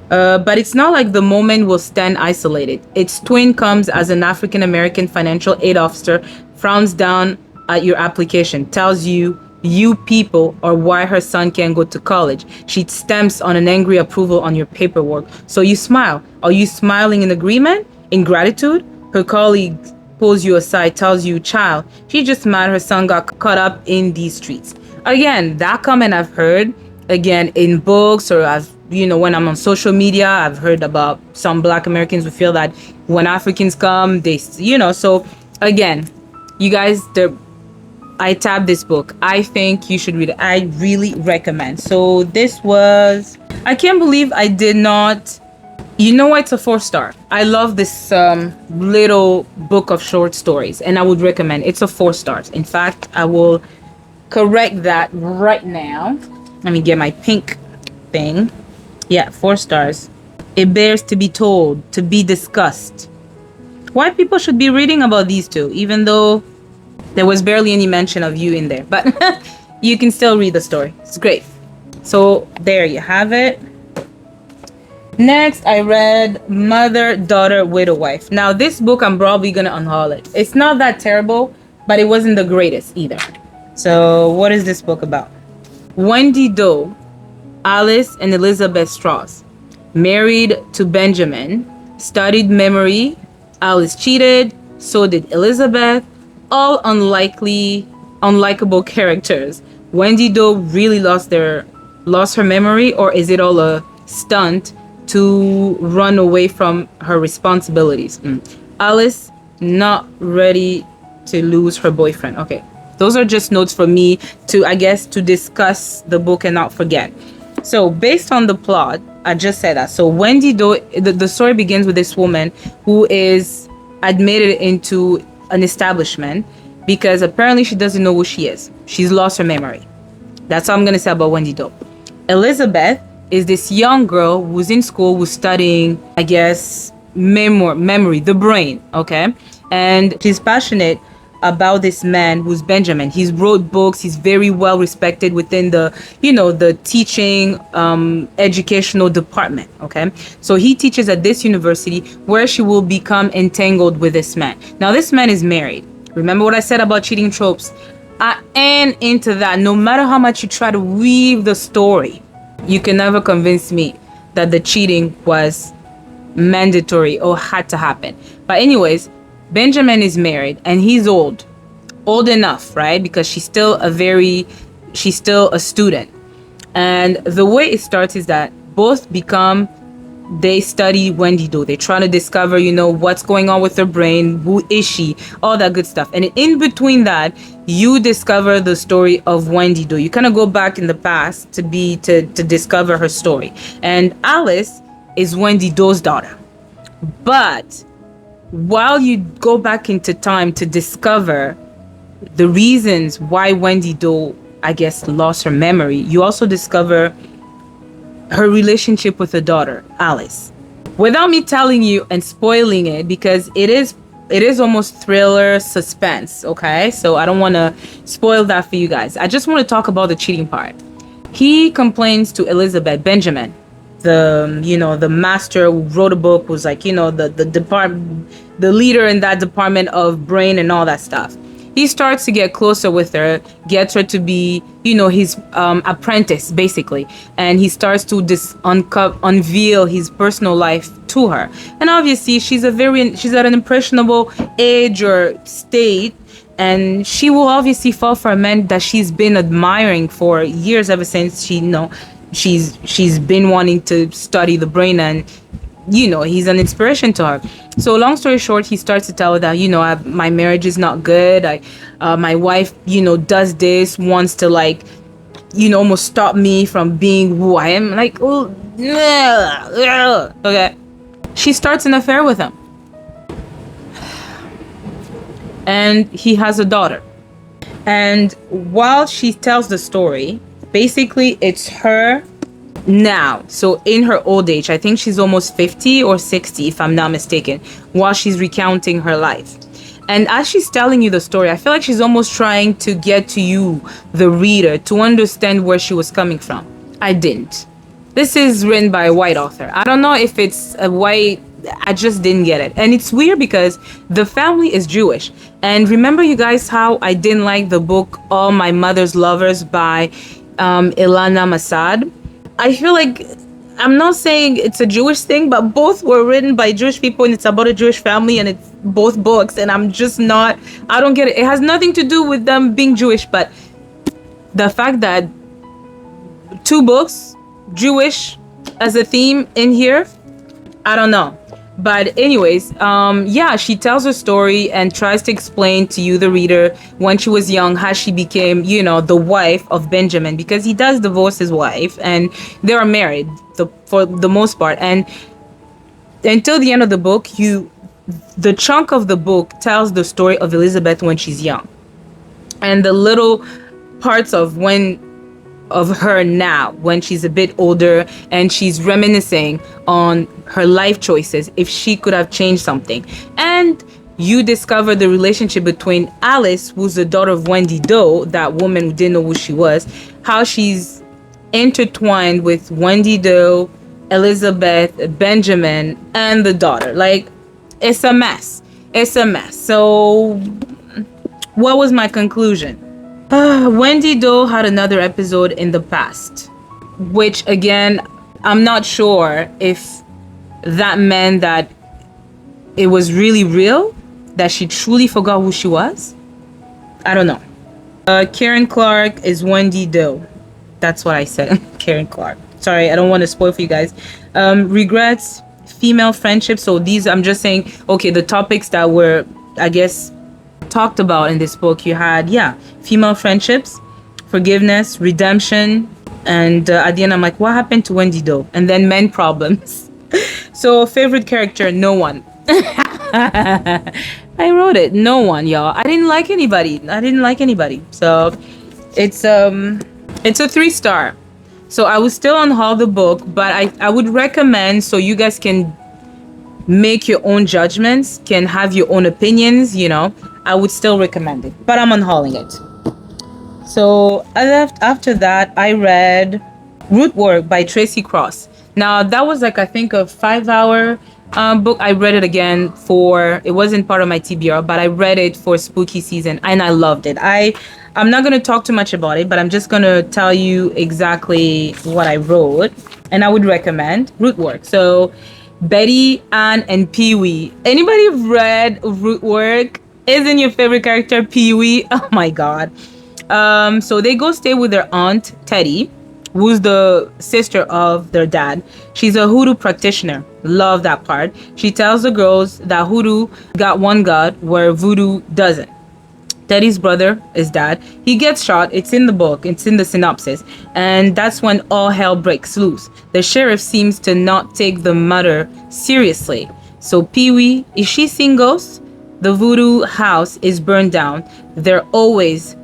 But it's not like the moment will stand isolated. Its twin comes as an African American financial aid officer frowns down at your application, tells you people or why her son can't go to college. She stamps on an angry approval on your paperwork. So you smile. Are you smiling in agreement? In gratitude? Her colleague pulls you aside, tells you, child, she's just mad her son got caught up in these streets. Again, that comment I've heard, again, in books, or I've, you know, when I'm on social media, I've heard about some Black Americans who feel that when Africans come, they, you know, so again, you guys, I tabbed this book. I think you should read it. I really recommend. So this was, I can't believe I did not, you know what, it's a 4-star. I love this little book of short stories, and I would recommend. It's a 4 stars. In fact, I will correct that right now. Let me get my pink thing. Yeah, 4 stars. It bears to be told, to be discussed. Why people should be reading about these two, even though there was barely any mention of you in there, but you can still read the story. It's great. So there you have it. Next, I read Mother, Daughter, Widow, Wife. Now, this book, I'm probably going to unhaul it. It's not that terrible, but it wasn't the greatest either. So, what is this book about? Wendy Doe, Alice and Elizabeth Strauss, married to Benjamin, studied memory. Alice cheated, so did Elizabeth. All unlikable characters. Wendy Doe really lost her memory, or is it all a stunt to run away from her responsibilities? Alice not ready to lose her boyfriend. Okay, those are just notes for me to, I guess, to discuss the book and not forget. So based on the plot, I just said that. So Wendy Doe, the story begins with this woman who is admitted into an establishment because apparently she doesn't know who she is. She's lost her memory. That's all I'm going to say about Wendy Doe. Elizabeth is this young girl who's in school, who's studying, I guess, memory, the brain, okay? And she's passionate about this man who's Benjamin. He's wrote books. He's very well respected within the teaching, educational department, okay? So he teaches at this university where she will become entangled with this man. Now, this man is married. Remember what I said about cheating tropes? And into that, no matter how much you try to weave the story, you can never convince me that the cheating was mandatory or had to happen. But anyways, Benjamin is married and he's old enough, right? Because she's still a student. And the way it starts is that they study Wendy Doe. They try to discover, what's going on with her brain, who is she, all that good stuff. And in between that, you discover the story of Wendy Doe. You kind of go back in the past to discover her story. And Alice is Wendy Doe's daughter. But while you go back into time to discover the reasons why Wendy Doe, I guess, lost her memory, you also discover her relationship with her daughter, Alice. Without me telling you and spoiling it, because it is almost thriller suspense, okay? So I don't want to spoil that for you guys. I just want to talk about the cheating part. He complains to Elizabeth, Benjamin, the master who wrote a book, was like, the leader in that department of brain and all that stuff. He starts to get closer with her, gets her to be, his apprentice, basically. And he starts to unveil his personal life to her. And obviously, she's at an impressionable age or state. And she will obviously fall for a man that she's been admiring for years, ever since she's been wanting to study the brain, and he's an inspiration to her. So long story short, he starts to tell her that my marriage is not good. My wife does this, wants to almost stop me from being who I am. Like, oh, okay. She starts an affair with him, and he has a daughter. And while she tells the story, basically it's her now, so in her old age, I think she's almost 50 or 60 if I'm not mistaken, while she's recounting her life. And as she's telling you the story, I feel like she's almost trying to get to you, the reader, to understand where she was coming from. I didn't. This is written by a white author. I don't know if it's a white, I just didn't get it. And it's weird because the family is Jewish. And remember, you guys, how I didn't like the book All My Mother's Lovers by Ilana Masad? I feel like, I'm not saying it's a Jewish thing, but both were written by Jewish people and it's about a Jewish family and it's both books, and I don't get it. It has nothing to do with them being Jewish, but the fact that two books, Jewish as a theme in here, I don't know. But anyways, she tells her story and tries to explain to you, the reader, when she was young, how she became, the wife of Benjamin, because he does divorce his wife and they are married for the most part. And until the end of the book, the chunk of the book tells the story of Elizabeth when she's young, and the little parts of her now when she's a bit older, and she's reminiscing on her life choices, if she could have changed something. And you discover the relationship between Alice, who's the daughter of Wendy Doe, that woman who didn't know who she was, how she's intertwined with Wendy Doe Elizabeth, Benjamin, and the daughter. Like, it's a mess. It's a mess. So, what was my conclusion? Wendy Do had another episode in the past, which again, I'm not sure if that meant that it was really real, that she truly forgot who she was. I don't know. Karen Clark is Wendy Do. That's what I said. Karen Clark. Sorry, I don't want to spoil for you guys. Regrets, female friendship. So these, I'm just saying, okay, the topics that were, I guess, talked about in this book. You had, female friendships, forgiveness, redemption, and at the end, I'm like, what happened to Wendy Do? And then men problems. So favorite character, no one. I wrote it, no one, y'all. I didn't like anybody. So it's a 3-star. So I was still on Haul the Book, but I would recommend, so you guys can make your own judgments, can have your own opinions, I would still recommend it, but I'm unhauling it. So after that, I read Root Work by Tracy Cross. Now that was like, I think, a 5-hour book. I read it again it wasn't part of my TBR, but I read it for spooky season and I loved it. I'm not going to talk too much about it, but I'm just going to tell you exactly what I wrote, and I would recommend Root Work. So Betty, Ann, and Pee-wee. Anybody read Root Work? Isn't your favorite character Pee-wee? Oh my God. So they go stay with their aunt Teddy, who's the sister of their dad. She's a hoodoo practitioner. Love that part. She tells the girls that hoodoo got one god where voodoo doesn't. Teddy's brother is dad. He gets shot. It's in the book. It's in the synopsis. And that's when all hell breaks loose. The sheriff seems to not take the matter seriously. So Pee-wee, is she seeing ghosts? The voodoo house is burned down. They're always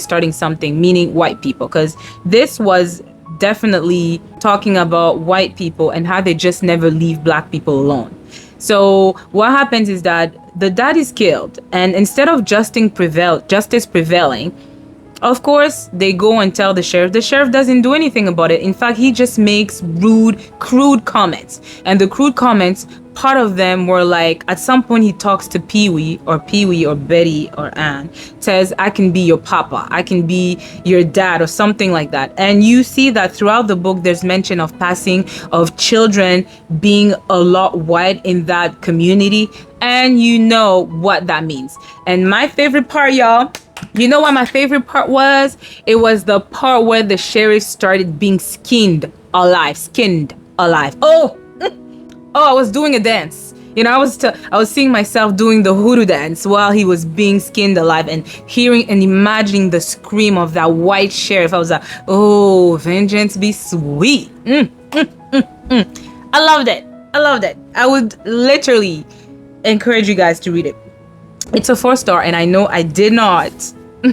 starting something, meaning white people, because this was definitely talking about white people and how they just never leave black people alone. So what happens is that the dad is killed, and instead of justice prevailing, of course, they go and tell the sheriff. The sheriff doesn't do anything about it. In fact, he just makes rude, crude comments. And the crude comments, part of them were like, at some point he talks to Pee-wee or Betty or Ann, says, I can be your papa, I can be your dad, or something like that. And you see that throughout the book, there's mention of passing of children being a lot white in that community. And you know what that means. And my favorite part, y'all, you know what my favorite part was? It was the part where the sheriff started being skinned alive. Oh, I was doing a dance. I was seeing myself doing the hoodoo dance while he was being skinned alive, and hearing and imagining the scream of that white sheriff. I was like, oh, vengeance be sweet. I loved it. I would literally encourage you guys to read it. It's a 4-star, and I know I did not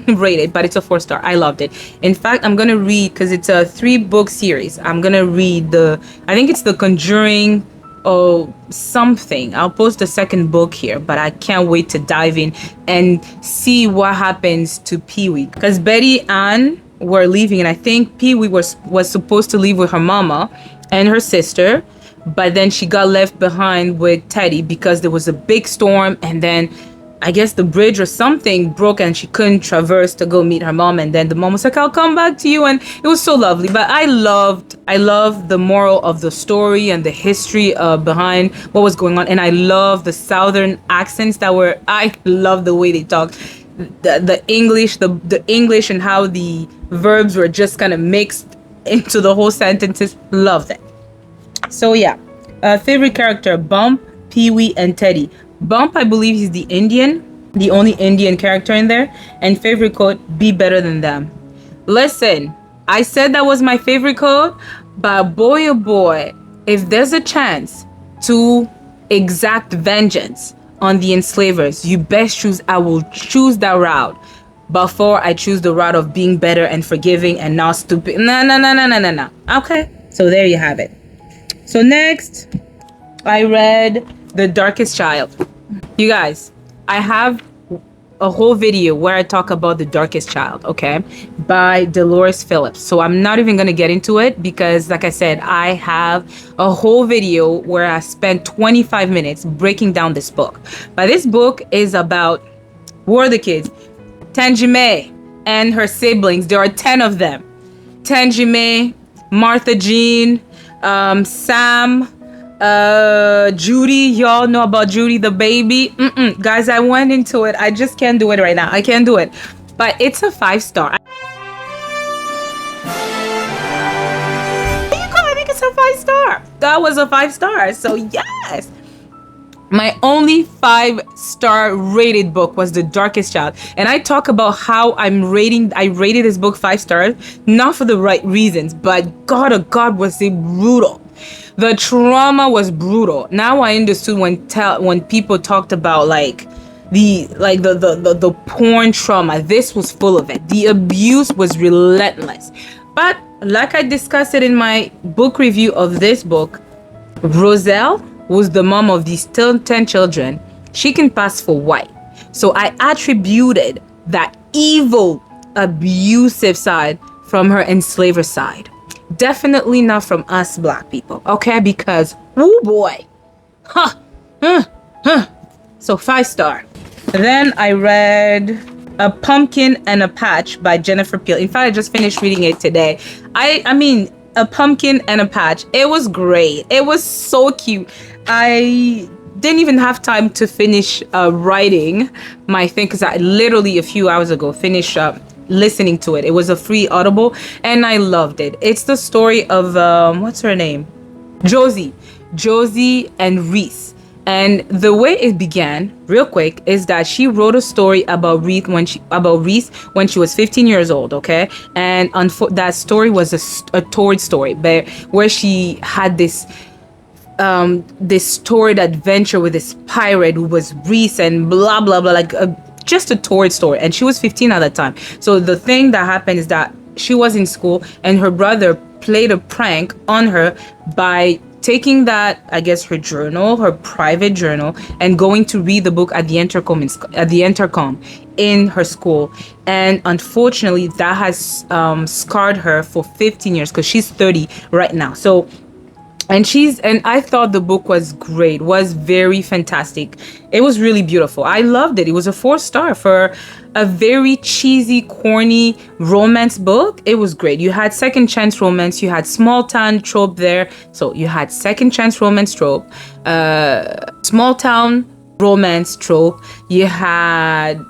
rate it, but it's a 4-star. I loved it. In fact, I'm gonna read, because it's a 3-book series. I'm gonna read I think it's The Conjuring or something. I'll post the 2nd book here, but I can't wait to dive in and see what happens to Pee-wee, because Betty and Ann were leaving, and I think Pee-wee was supposed to leave with her mama and her sister, but then she got left behind with Teddy because there was a big storm, and then I guess the bridge or something broke and she couldn't traverse to go meet her mom. And then the mom was like, I'll come back to you. And it was so lovely. But I loved the moral of the story and the history behind what was going on. And I love the Southern accents I love the way they talked. The English and how the verbs were just kind of mixed into the whole sentences. Loved it. So yeah, favorite character, Bump, Pee-wee, and Teddy. Bump, I believe he's the only Indian character in there. And favorite quote, be better than them. Listen, I said that was my favorite quote, but boy oh boy, if there's a chance to exact vengeance on the enslavers, you best I will choose that route before I choose the route of being better and forgiving and not stupid. No. Okay, so there you have it. So next, I read The Darkest Child. You guys, I have a whole video where I talk about The Darkest Child, okay, by Dolores Phillips. So I'm not even going to get into it because, like I said, I have a whole video where I spent 25 minutes breaking down this book. But this book is about, who are the kids? Tanjime and her siblings. There are 10 of them. Tanjime, Martha Jean, Sam, Judy. Y'all know about Judy the baby. Guys, I went into it. I just can't do it right now. I can't do it. But it's a 5-star. You gotta think it's a 5-star. That was a 5-star. So yes. My only 5-star rated book was The Darkest Child. And I talk about how I rated this book 5 stars, not for the right reasons, but God, oh God, was it brutal. The trauma was brutal. Now I understood when people talked about the porn trauma. This was full of it. The abuse was relentless. But like I discussed it in my book review of this book, Roselle was the mom of these 10 children. She can pass for white. So I attributed that evil, abusive side from her enslaver side. Definitely not from us Black people, okay? Because, oh boy. So 5-star. Then I read A Pumpkin and a Patch by Jennifer Peel. In fact, I just finished reading it today. I mean, A Pumpkin and a Patch. It was great. It was so cute. I didn't even have time to finish writing my thing because I literally a few hours ago finished listening to it. It was a free Audible and I loved it. It's the story of what's her name? Josie and Reese. And the way it began, real quick, is that she wrote a story about Reese when she was 15 years old, okay? And that story was a torrid story, where she had this torrid adventure with this pirate who was Reese and blah blah blah, just a torrid story. And she was 15 at that time. So the thing that happened is that she was in school and her brother played a prank on her by taking that, I guess, her journal, her private journal, and going to read the book at the intercom in her school. And unfortunately, that has scarred her for 15 years because she's 30 right now. So, and I thought the book was great, was very fantastic. It was really beautiful. I loved it. It was a 4-star for a very cheesy, corny romance book. It was great. You had second chance romance. You had small town trope there. So you had second chance romance trope, small town romance trope. You had,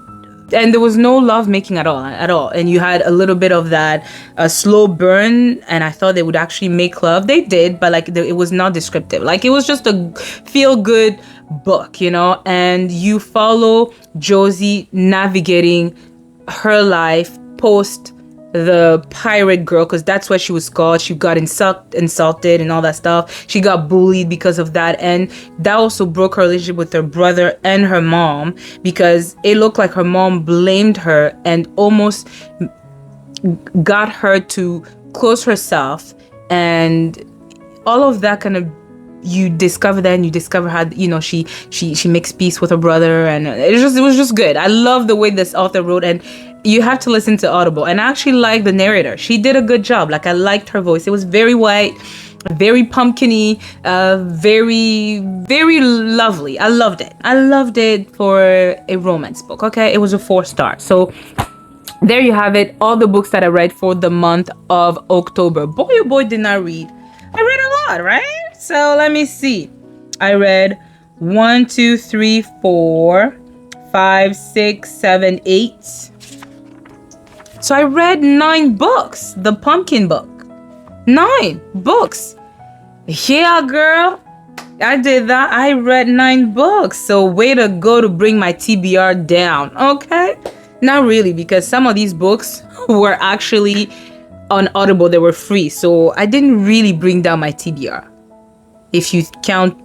and there was no love making at all. And you had a little bit of that slow burn. And I thought they would actually make love. They did, but it was not descriptive. It was just a feel good book, and you follow Josie navigating her life post the pirate girl, because that's what she was called. She got insulted and all that stuff. She got bullied because of that, and that also broke her relationship with her brother and her mom, because it looked like her mom blamed her and almost got her to close herself, and all of that kind of, you discover that, and you discover how she makes peace with her brother, and it was just good. I love the way this author wrote, and you have to listen to Audible. And I actually like the narrator. She did a good job. I liked her voice. It was very white, very pumpkin-y, very, very lovely. I loved it for a romance book. Okay, it was a 4-star. So there you have it. All the books that I read for the month of October. Boy, oh boy, did I read. I read a lot, right? So let me see. I read 1, 2, 3, 4, 5, 6, 7, 8. So I read 9 books. The pumpkin book. 9 books. Yeah, girl. I did that. I read 9 books. So way to go to bring my TBR down. Okay? Not really, because some of these books were actually on Audible. They were free. So I didn't really bring down my TBR, if you count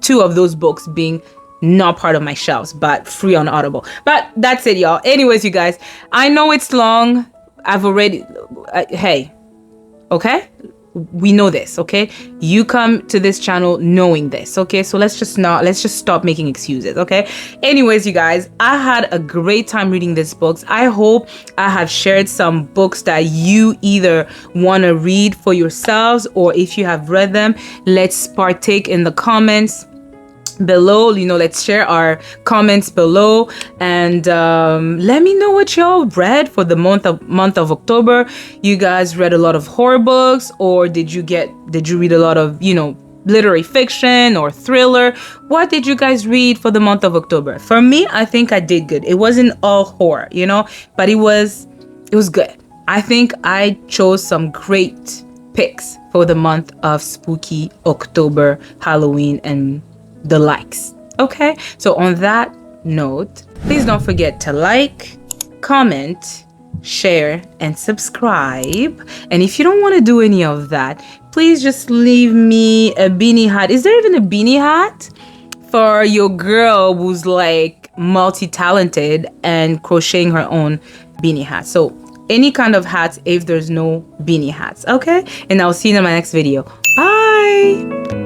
2 of those books being not part of my shelves, but free on Audible. But that's it, y'all. Anyways, you guys, I know it's long. I've already, hey, okay? we know this, okay? You come to this channel knowing this, okay? So let's just stop making excuses, okay? Anyways, you guys, I had a great time reading these books. I hope I have shared some books that you either want to read for yourselves, or if you have read them, let's partake in the comments below. Let's share our comments below, and let me know what y'all read for the month of October. You guys read a lot of horror books, or did you read a lot of literary fiction or thriller? What did you guys read for the month of October? For me, I think I did good. It wasn't all horror, but it was good. I think I chose some great picks for the month of spooky October, Halloween, and the likes. Okay, so on that note, please don't forget to like, comment, share, and subscribe. And if you don't want to do any of that, please just leave me a beanie hat. Is there even a beanie hat for your girl who's like multi-talented and crocheting her own beanie hat? So any kind of hats if there's no beanie hats. Okay, and I'll see you in my next video. Bye.